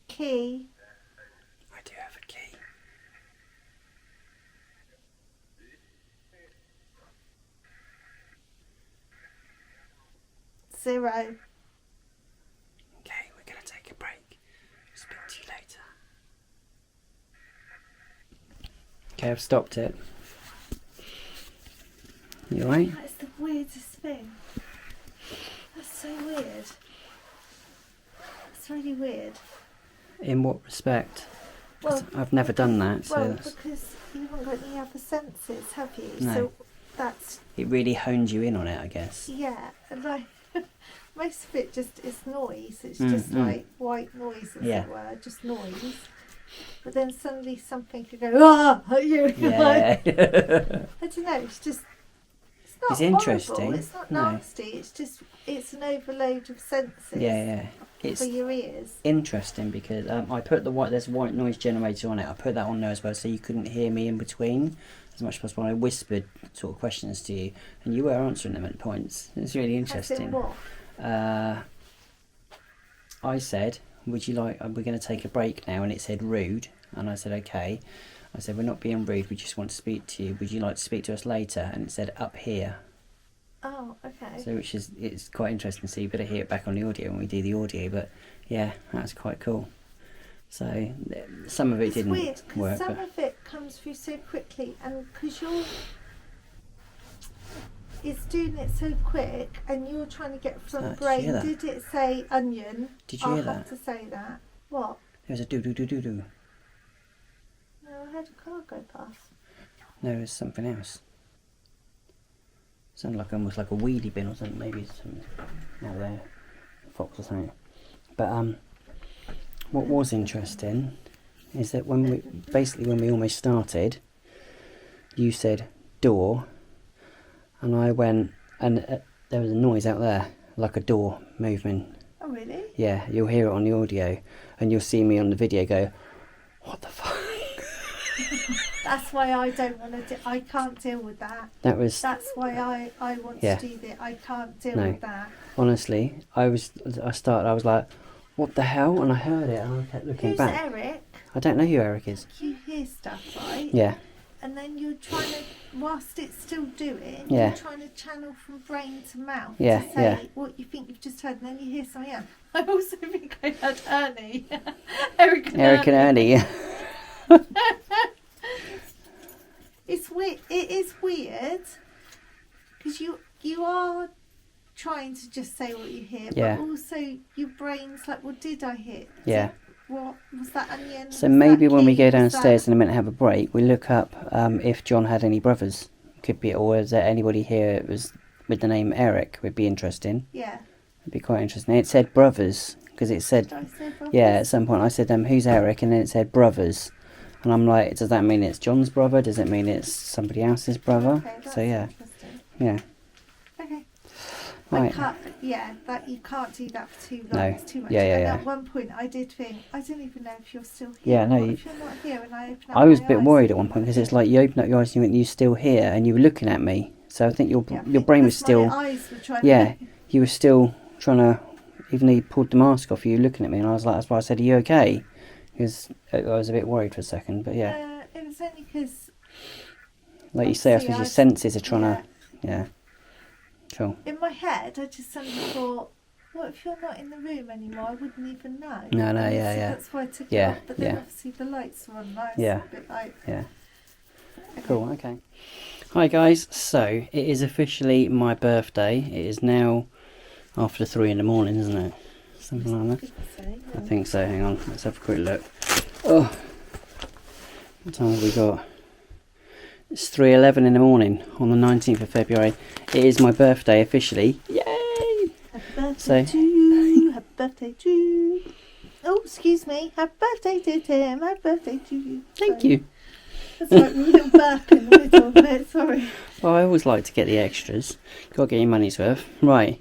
Speaker 2: Key.
Speaker 3: I do have a key.
Speaker 2: 0.
Speaker 3: Okay, we're going to take a break. Speak to you later. Okay, I've stopped it. You alright?
Speaker 2: That's the weirdest thing. That's so weird. That's really weird.
Speaker 3: In what respect?
Speaker 2: Well,
Speaker 3: I've never done that, so
Speaker 2: well,
Speaker 3: that's,
Speaker 2: because you haven't got any other senses, have you?
Speaker 3: No.
Speaker 2: So that's,
Speaker 3: it really honed you in on it, I guess.
Speaker 2: yeah, and like most of it just is noise. It's
Speaker 3: Mm,
Speaker 2: just
Speaker 3: mm.
Speaker 2: like white noise, as
Speaker 3: Yeah.
Speaker 2: it were, just noise. But then suddenly something could go, ah, at you.
Speaker 3: Yeah.
Speaker 2: I don't know, it's not
Speaker 3: It's interesting.
Speaker 2: horrible, it's not
Speaker 3: No.
Speaker 2: nasty, it's just, it's an overload of senses
Speaker 3: Yeah. It's
Speaker 2: for your ears.
Speaker 3: interesting because I put there's a white noise generator on it. I put that on there as well, so you couldn't hear me in between as much as possible. I whispered sort of questions to you, and you were answering them at points. It's really
Speaker 2: As in
Speaker 3: interesting.
Speaker 2: what?
Speaker 3: I said, "Would you like? We're going to take a break now," and it said rude, and I said, "Okay." I said, "We're not being rude. We just want to speak to you. Would you like to speak to us later?" And it said up here.
Speaker 2: Oh, okay.
Speaker 3: So it's quite interesting. So you better hear it back on the audio when we do the audio. But yeah, that's quite cool. So some of it
Speaker 2: It's
Speaker 3: didn't
Speaker 2: weird, 'cause
Speaker 3: work.
Speaker 2: some
Speaker 3: But
Speaker 2: of it comes through so quickly, and because it's doing it so quick, and you're trying to get from
Speaker 3: Oh, did you
Speaker 2: brain.
Speaker 3: hear that?
Speaker 2: Did it say onion?
Speaker 3: Did you
Speaker 2: I'll
Speaker 3: hear
Speaker 2: have
Speaker 3: that?
Speaker 2: to say that. What?
Speaker 3: There was a do do do do do.
Speaker 2: No, I heard a car go past.
Speaker 3: No, it was something else. Sounded like almost like a wheelie bin or something. Maybe something out there, fox or something. But what was interesting is that when we almost started, you said door, and I went, and there was a noise out there like a door moving.
Speaker 2: Oh, really?
Speaker 3: Yeah, you'll hear it on the audio, and you'll see me on the video go, "What the fuck?"
Speaker 2: That's why I don't want to. I can't deal with that.
Speaker 3: That was
Speaker 2: That's why I want
Speaker 3: Yeah.
Speaker 2: to do that. I can't deal
Speaker 3: No.
Speaker 2: with that.
Speaker 3: honestly, I was like, "What the hell?" And I heard it, and I kept looking
Speaker 2: Who's
Speaker 3: back.
Speaker 2: Eric?
Speaker 3: I don't know who Eric is.
Speaker 2: You hear stuff, right?
Speaker 3: Yeah,
Speaker 2: And then you're trying to, whilst it's still doing,
Speaker 3: Yeah.
Speaker 2: you're trying to channel from brain to mouth
Speaker 3: Yeah,
Speaker 2: to say
Speaker 3: yeah.
Speaker 2: what you think you've just heard, and then you hear something else. I also think I heard Ernie. Eric and
Speaker 3: Eric and Ernie. Yeah.
Speaker 2: It's weird. It is weird because you are trying to just say what you hear,
Speaker 3: Yeah.
Speaker 2: but also your brain's like, "What did I hear?
Speaker 3: Yeah.
Speaker 2: What was that onion?
Speaker 3: So
Speaker 2: Was
Speaker 3: maybe
Speaker 2: that
Speaker 3: when we
Speaker 2: key?
Speaker 3: go
Speaker 2: Was
Speaker 3: downstairs
Speaker 2: that-"
Speaker 3: in a minute and have a break, we look up if John had any brothers. Could be, or is there anybody here that was with the name Eric? Would be interesting.
Speaker 2: Yeah.
Speaker 3: It'd be quite interesting. It said brothers because it said
Speaker 2: Did I say brothers?
Speaker 3: yeah. At some point, I said who's Eric, and then it said brothers, and I'm like, does that mean it's John's brother? Does it mean it's somebody else's brother?
Speaker 2: Okay, that's
Speaker 3: So yeah,
Speaker 2: interesting.
Speaker 3: yeah.
Speaker 2: Okay.
Speaker 3: Right.
Speaker 2: I can't, that you can't do that for too long.
Speaker 3: No.
Speaker 2: It's too much.
Speaker 3: Yeah, yeah,
Speaker 2: and
Speaker 3: yeah.
Speaker 2: at one point, I did think, I don't even know if you're still here.
Speaker 3: Yeah, no,
Speaker 2: What
Speaker 3: you-
Speaker 2: if you're not here and I open up
Speaker 3: I was a
Speaker 2: my
Speaker 3: bit
Speaker 2: eyes?
Speaker 3: worried at one point because it's like you open up your eyes and you went, "You still here?" and you were looking at me. So I think your
Speaker 2: Yeah,
Speaker 3: your brain was
Speaker 2: because
Speaker 3: still.
Speaker 2: My eyes were trying
Speaker 3: Yeah,
Speaker 2: to...
Speaker 3: you were still trying to, even though you pulled the mask off, you were looking at me, and I was like, that's why I said, "Are you okay?" Because I was a bit worried for a second, but yeah,
Speaker 2: It was only because
Speaker 3: like you say, I
Speaker 2: obviously
Speaker 3: suppose your
Speaker 2: I-
Speaker 3: senses are trying to, yeah, cool.
Speaker 2: in my head, I just suddenly thought, what if you're not in the room anymore? I wouldn't even know.
Speaker 3: No, no,
Speaker 2: And
Speaker 3: yeah,
Speaker 2: so
Speaker 3: yeah.
Speaker 2: That's why I took
Speaker 3: Yeah,
Speaker 2: it off. But then
Speaker 3: yeah.
Speaker 2: obviously the lights were on. And I was
Speaker 3: Yeah.
Speaker 2: a bit like,
Speaker 3: Yeah, cool, okay. Hi guys, so it is officially my birthday. It is now after 3 in the morning, isn't it? Something like that.
Speaker 2: people say,
Speaker 3: I think so. Hang on, let's have a quick look. Oh, what time have we got? It's 3:11 in the morning on the 19th of February. It is my birthday officially. Yay!
Speaker 2: Happy birthday
Speaker 3: So-
Speaker 2: to you. Happy birthday to you. Oh, excuse me. Happy birthday to Tim. Happy birthday to you.
Speaker 3: Thank
Speaker 2: Sorry.
Speaker 3: you.
Speaker 2: That's like a little burp in the middle of it. Sorry.
Speaker 3: Well, I always like to get the extras. Got to get your money's worth. Right.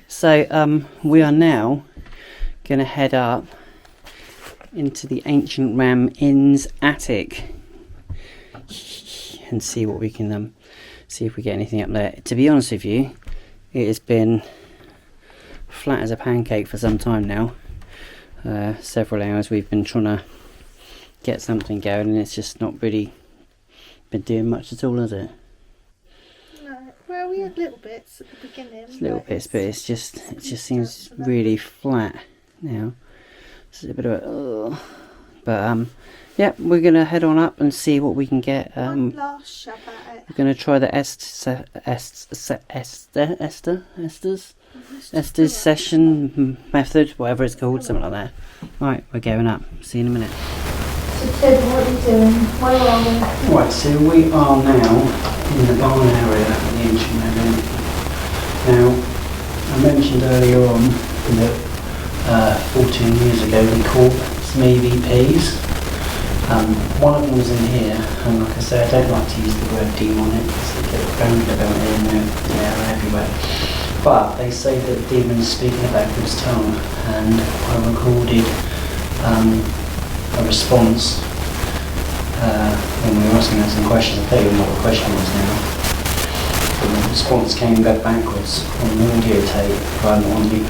Speaker 3: So we are now going to head up into the Ancient Ram Inn's attic and see what we can see if we get anything up there. To be honest with you, it has been flat as a pancake for some time now. Several hours we've been trying to get something going, and it's just not really been doing much at all, has it?
Speaker 2: No. Well, we had little bits at the beginning.
Speaker 3: It's little bits, but it just seems really flat now. It's a bit of a but yeah, we're gonna head on up and see what we can get.
Speaker 2: One last shove at it.
Speaker 3: We're gonna try the Esther's session method, whatever it's called, something like that. Right, we're going up. See you in a minute.
Speaker 2: So Ted, what are you doing? Where are we?
Speaker 3: Right, so we are now in the barn area of the Ancient Ram Inn. Now, I mentioned earlier on that 14 years ago they caught some EVPs
Speaker 1: One of them was in here, and like I say, I don't like to use the word demonic because they get grounded about it and they're everywhere. But they say that demons speak in a backwards tongue, and I recorded a response when we were asking them some questions. I don't even know what the question was now. But the response came back backwards on the audio tape, on the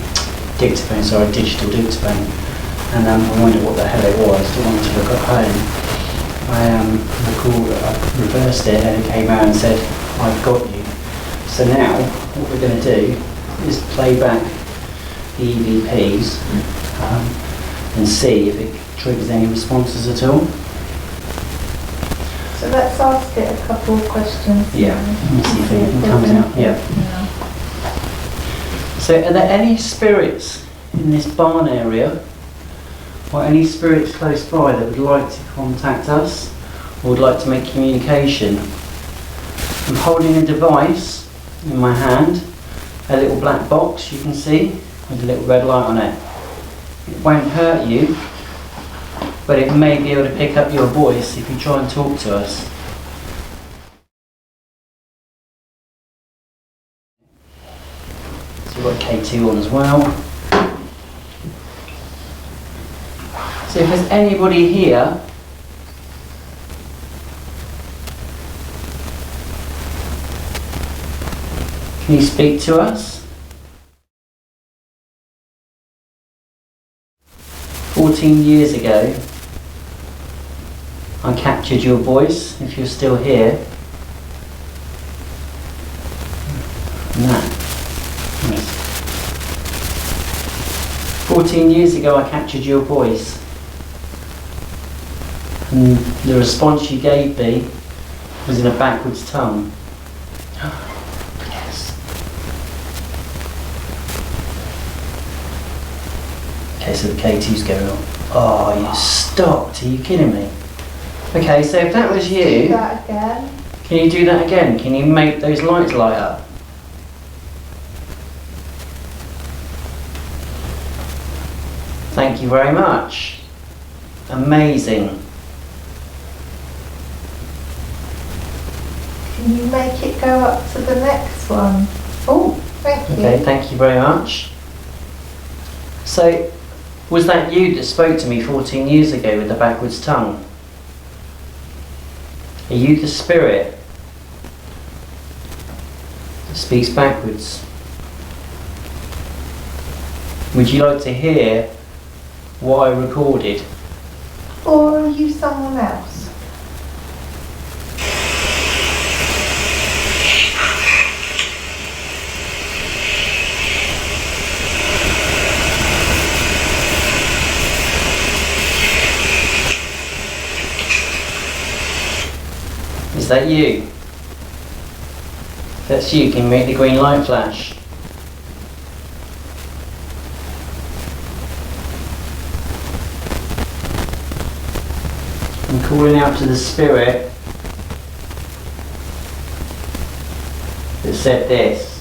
Speaker 1: dictaphone, sorry, digital dictaphone. And I wondered what the hell it was. I wanted to look at home. I reversed it and it came out and said, "I've got you." So now what we're going to do is play back the EVPs and see if it triggers any responses at all.
Speaker 2: So let's ask it a couple of questions.
Speaker 1: Yeah, let's see if anything comes out. Yeah. So are there any spirits in this barn area, or any spirits close by that would like to contact us or would like to make communication? I'm holding a device in my hand, a little black box you can see with a little red light on it. It won't hurt you, but it may be able to pick up your voice if you try and talk to us. So we've got K2 on as well. So if there's anybody here can you speak to us? 14 years ago I captured your voice, if you're still here. And that. Yes. 14 years ago I captured your voice. And the response you gave me was in a backwards tongue. Yes. Okay, so the K2's going on. Oh, you stopped. Are you kidding me? Okay, so if that was you,
Speaker 2: do that again.
Speaker 1: Can you do that again? Can you make those lights light up? Thank you very much. Amazing.
Speaker 2: Can you make it go up to the next one? Oh, thank you.
Speaker 1: Okay, thank you very much. So, was that you that spoke to me 14 years ago with the backwards tongue? Are you the spirit that speaks backwards? Would you like to hear what I recorded?
Speaker 2: Or are you someone else?
Speaker 1: Is that you? If that's you, can you make the green light flash? I'm calling out to the spirit that said this.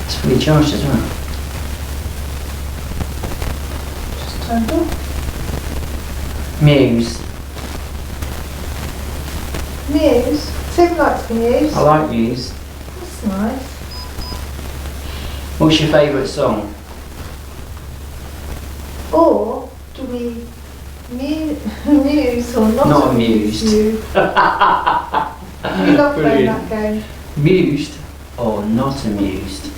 Speaker 1: It's fully charged as well.
Speaker 2: Just turned off.
Speaker 1: Muse.
Speaker 2: Muse? Tim likes Muse.
Speaker 1: I like Muse.
Speaker 2: That's nice.
Speaker 1: What's your favourite song?
Speaker 2: Or do we muse or not,
Speaker 1: Not
Speaker 2: amuse
Speaker 1: amused.
Speaker 2: you? You love playing that game.
Speaker 1: Mused or not amused?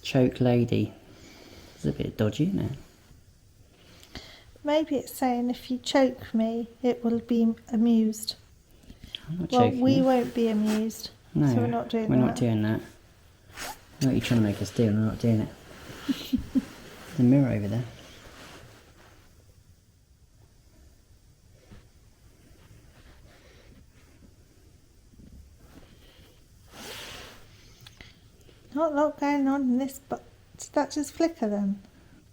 Speaker 1: Choke lady.
Speaker 3: It's a bit dodgy, isn't it?
Speaker 2: Maybe it's saying if you choke me, it will be amused.
Speaker 3: I'm not
Speaker 2: Well,
Speaker 3: choking
Speaker 2: we
Speaker 3: you.
Speaker 2: won't be amused.
Speaker 3: No,
Speaker 2: so we're not doing
Speaker 3: we're
Speaker 2: that.
Speaker 3: not doing that. What are you trying to make us do? We're not doing it. The mirror over there.
Speaker 2: Not a lot going on in this, but did that just flicker then?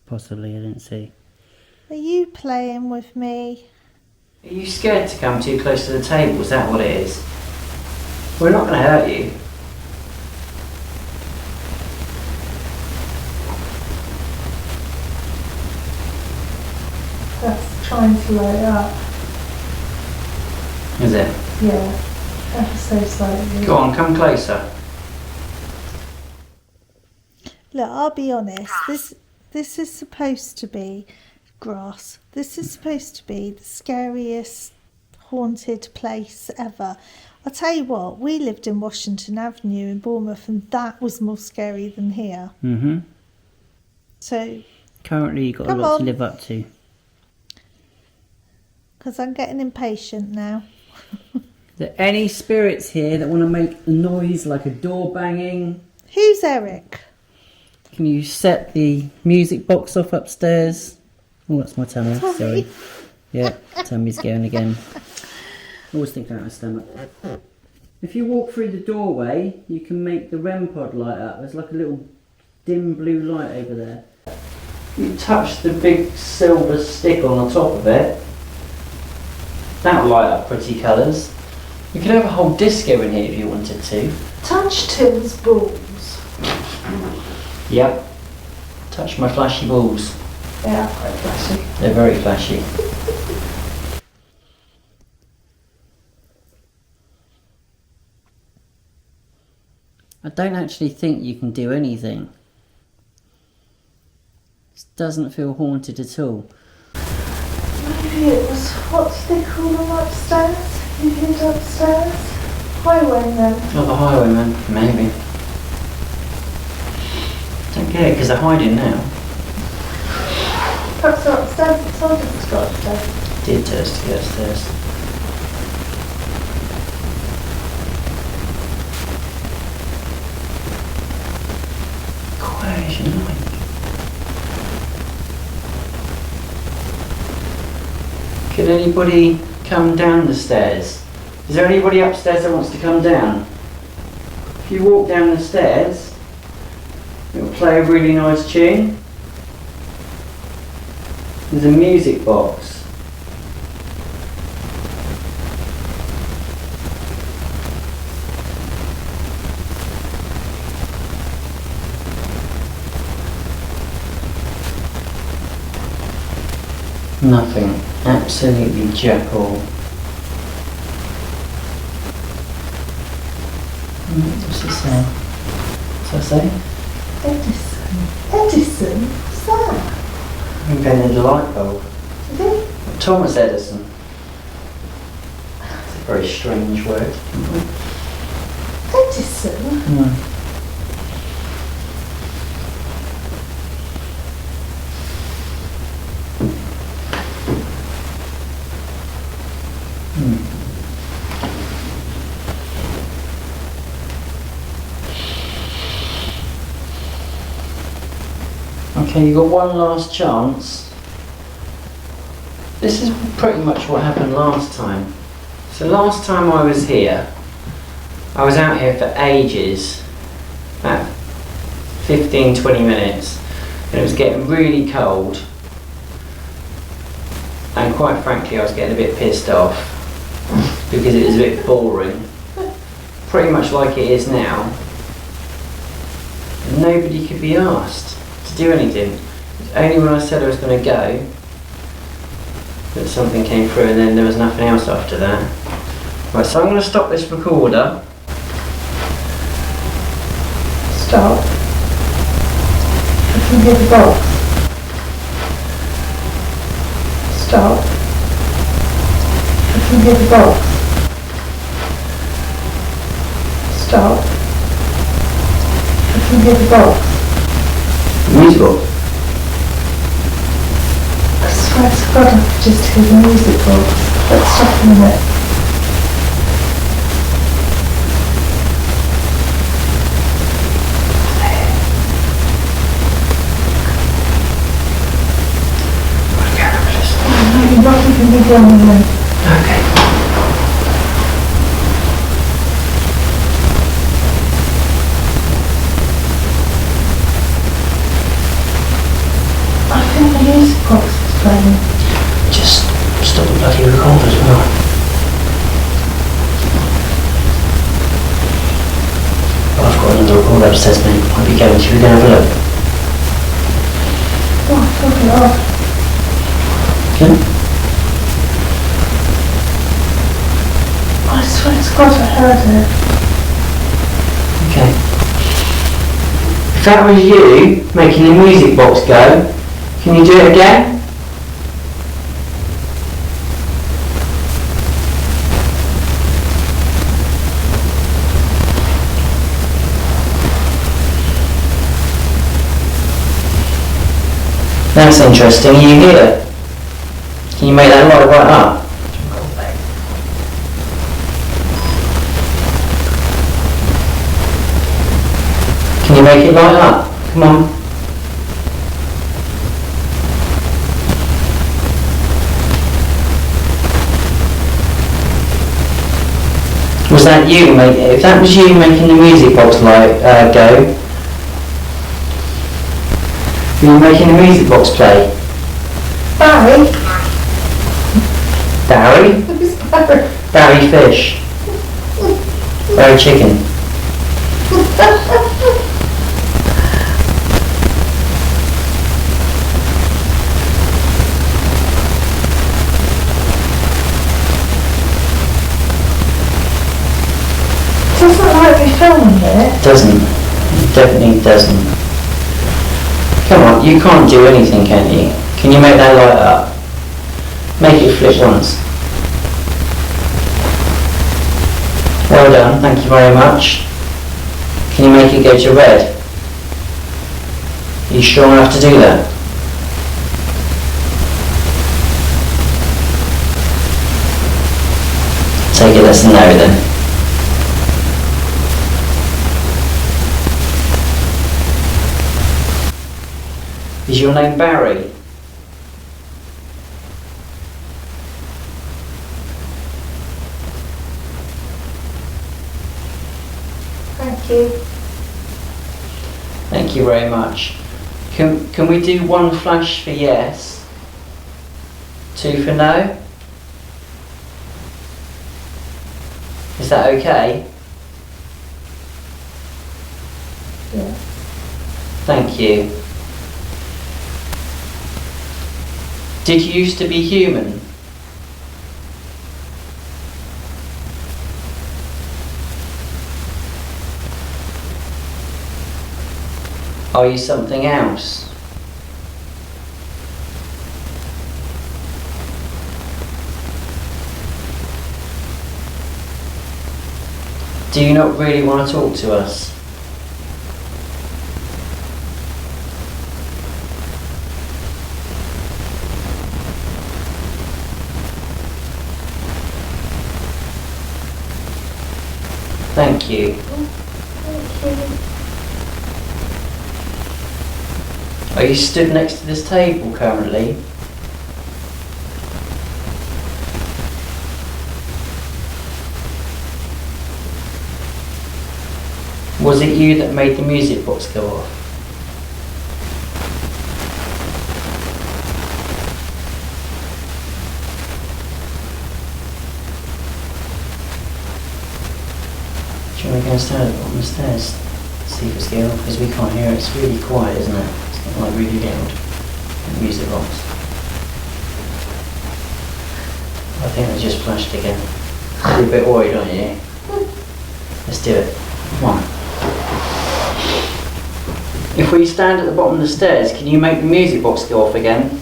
Speaker 3: Possibly, I didn't see.
Speaker 2: Are you playing with me?
Speaker 1: Are you scared to come too close to the table? Is that what it is? We're not going to hurt you.
Speaker 2: That's trying to light up.
Speaker 1: Is it?
Speaker 2: Yeah, ever so slightly.
Speaker 1: Go on, come closer.
Speaker 2: Look, I'll be honest. This is supposed to be grass. This is supposed to be the scariest haunted place ever. I'll tell you what, we lived in Washington Avenue in Bournemouth and that was more scary than here.
Speaker 3: Mm-hmm.
Speaker 2: So,
Speaker 3: Currently you've got a
Speaker 2: Come
Speaker 3: lot
Speaker 2: on.
Speaker 3: to live up to.
Speaker 2: because I'm getting impatient now.
Speaker 3: Are there any spirits here that want to make a noise like a door banging?
Speaker 2: Who's Eric?
Speaker 3: Can you set the music box off upstairs? Oh, that's my tummy,
Speaker 2: Tommy.
Speaker 3: sorry. Yeah, tummy's going again. Always thinking about my stomach. If you walk through the doorway, you can make the REM pod light up. There's like a little dim blue light over there. You touch the big silver stick on the top of it. That'll light up pretty colours. You could have a whole disco in here if you wanted to.
Speaker 2: Touch Tim's balls.
Speaker 1: Yep. Touch my flashy balls.
Speaker 2: They are quite flashy.
Speaker 1: They're very flashy.
Speaker 3: I don't actually think you can do anything. It doesn't feel haunted at all.
Speaker 2: Maybe it was, what do they call them upstairs? You hid upstairs? Highwaymen.
Speaker 1: Oh, the highwayman, maybe. Don't get it, because they're hiding now.
Speaker 2: Perhaps they're upstairs. It's told us to go upstairs.
Speaker 1: Did tell us to get upstairs. Quiet as you like. Could anybody come down the stairs? Is there anybody upstairs that wants to come down? If you walk down the stairs, it'll play a really nice tune. There's a music box. Nothing. Absolutely jack all. What's it say? What's that say?
Speaker 2: Edison? What's that?
Speaker 1: Invented the light bulb.
Speaker 2: Did
Speaker 1: Thomas Edison. It's a very strange word.
Speaker 2: he? Edison?
Speaker 1: Okay, you've got one last chance. This is pretty much what happened last time. So last time I was here, I was out here for ages, about 15-20 minutes, and it was getting really cold. And quite frankly, I was getting a bit pissed off because it was a bit boring. Pretty much like it is now. And nobody could be asked to do anything. It's only when I said I was going to go that something came through, and then there was nothing else after that. Right, so I'm going to stop this recorder.
Speaker 2: Stop. I can hear the box. Stop. I can hear the box. Stop. I can hear the box.
Speaker 1: Musical.
Speaker 2: swear to God, I could just hear the music box. Let's stop a minute. You're not keeping me down alone.
Speaker 3: Okay.
Speaker 2: I think the music box is playing.
Speaker 3: Just stop the bloody recorder as well. I've got another recorder upstairs, mate. Might be going. Should we go have a look?
Speaker 2: Oh, fuck it off.
Speaker 3: Okay.
Speaker 2: I swear to God, I heard it.
Speaker 3: Okay. If that was you making the music box go, can you do it again? That's interesting. Are you here? Can you make that light right up? Can you make it light up? Come on. Was that you making? If that was you making the music box light go, were you making the music box play?
Speaker 2: Barry?
Speaker 3: Barry?
Speaker 2: Who's Barry?
Speaker 3: Barry Fish. Barry Chicken.
Speaker 2: Doesn't like me filming it.
Speaker 3: Doesn't. It definitely doesn't. Come on, you can't do anything, can you? Can you make that light up? Make it flip once. Well done, thank you very much. Can you make it go to red? Are you strong enough to do that? Take it as a no then. Is your name Barry?
Speaker 2: Thank you.
Speaker 3: Thank you very much. Can we do one flash for yes? Two for no? Is that okay?
Speaker 2: Yeah.
Speaker 3: Thank you. Did you used to be human? Are you something else? Do you not really want to talk to us? Thank you.
Speaker 2: Thank you.
Speaker 3: Are you stood next to this table currently? Was it you that made the music box go off? Do you want to go and stand at the bottom of the stairs? See if it's going off, because we can't hear it. It's really quiet, isn't it? It's not like really loud. The music box. I think they just flashed again. You're a bit worried, aren't you? Let's do it. Come on. If we stand at the bottom of the stairs, can you make the music box go off again?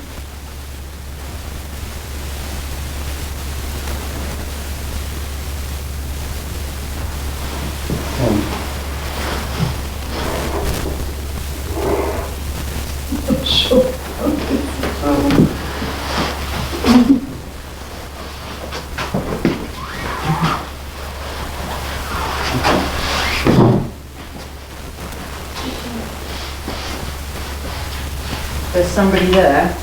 Speaker 3: There's somebody there.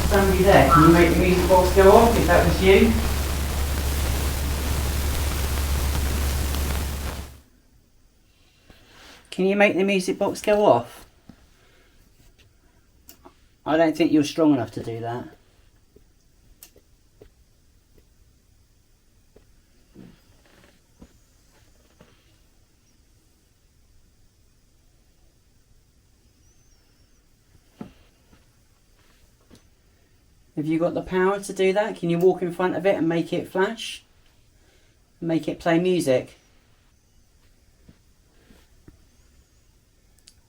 Speaker 3: Somebody there. Can you make the music box go off if that was you? Can you make the music box go off? I don't think you're strong enough to do that. Have you got the power to do that? Can you walk in front of it and make it flash? Make it play music?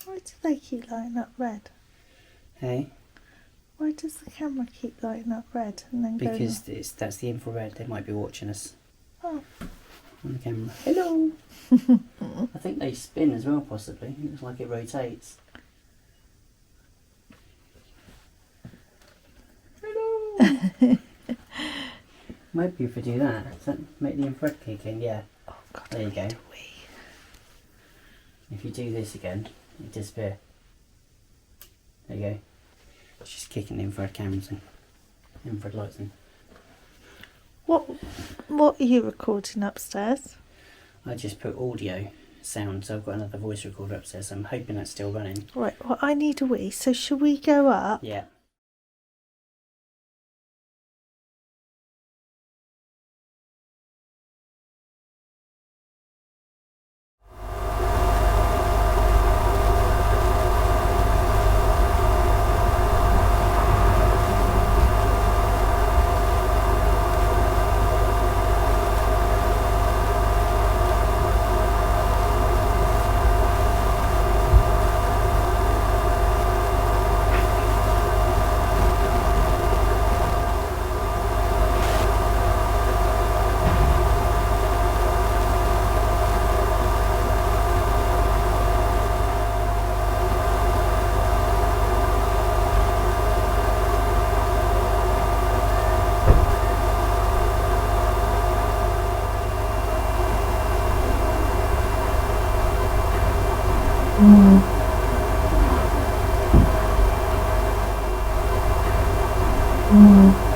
Speaker 2: Why do they keep lighting up red?
Speaker 3: Hey?
Speaker 2: Why does the camera keep lighting up red and then go?
Speaker 3: Because that's the infrared. They might be watching us
Speaker 2: Oh.
Speaker 3: on the camera. Hello! I think they spin as well, possibly. It looks like it rotates. Maybe if we do that, does that make the infrared kick in? Yeah.
Speaker 2: Oh God,
Speaker 3: There you go.
Speaker 2: do we?
Speaker 3: If you do this again, it disappear. There you go. It's just kicking the infrared cameras in. Infrared lights in.
Speaker 2: What are you recording upstairs?
Speaker 3: I just put audio sound, so I've got another voice recorder upstairs. So I'm hoping that's still running.
Speaker 2: Right, well, I need a wee, so shall we go up?
Speaker 3: Yeah.
Speaker 2: Mm.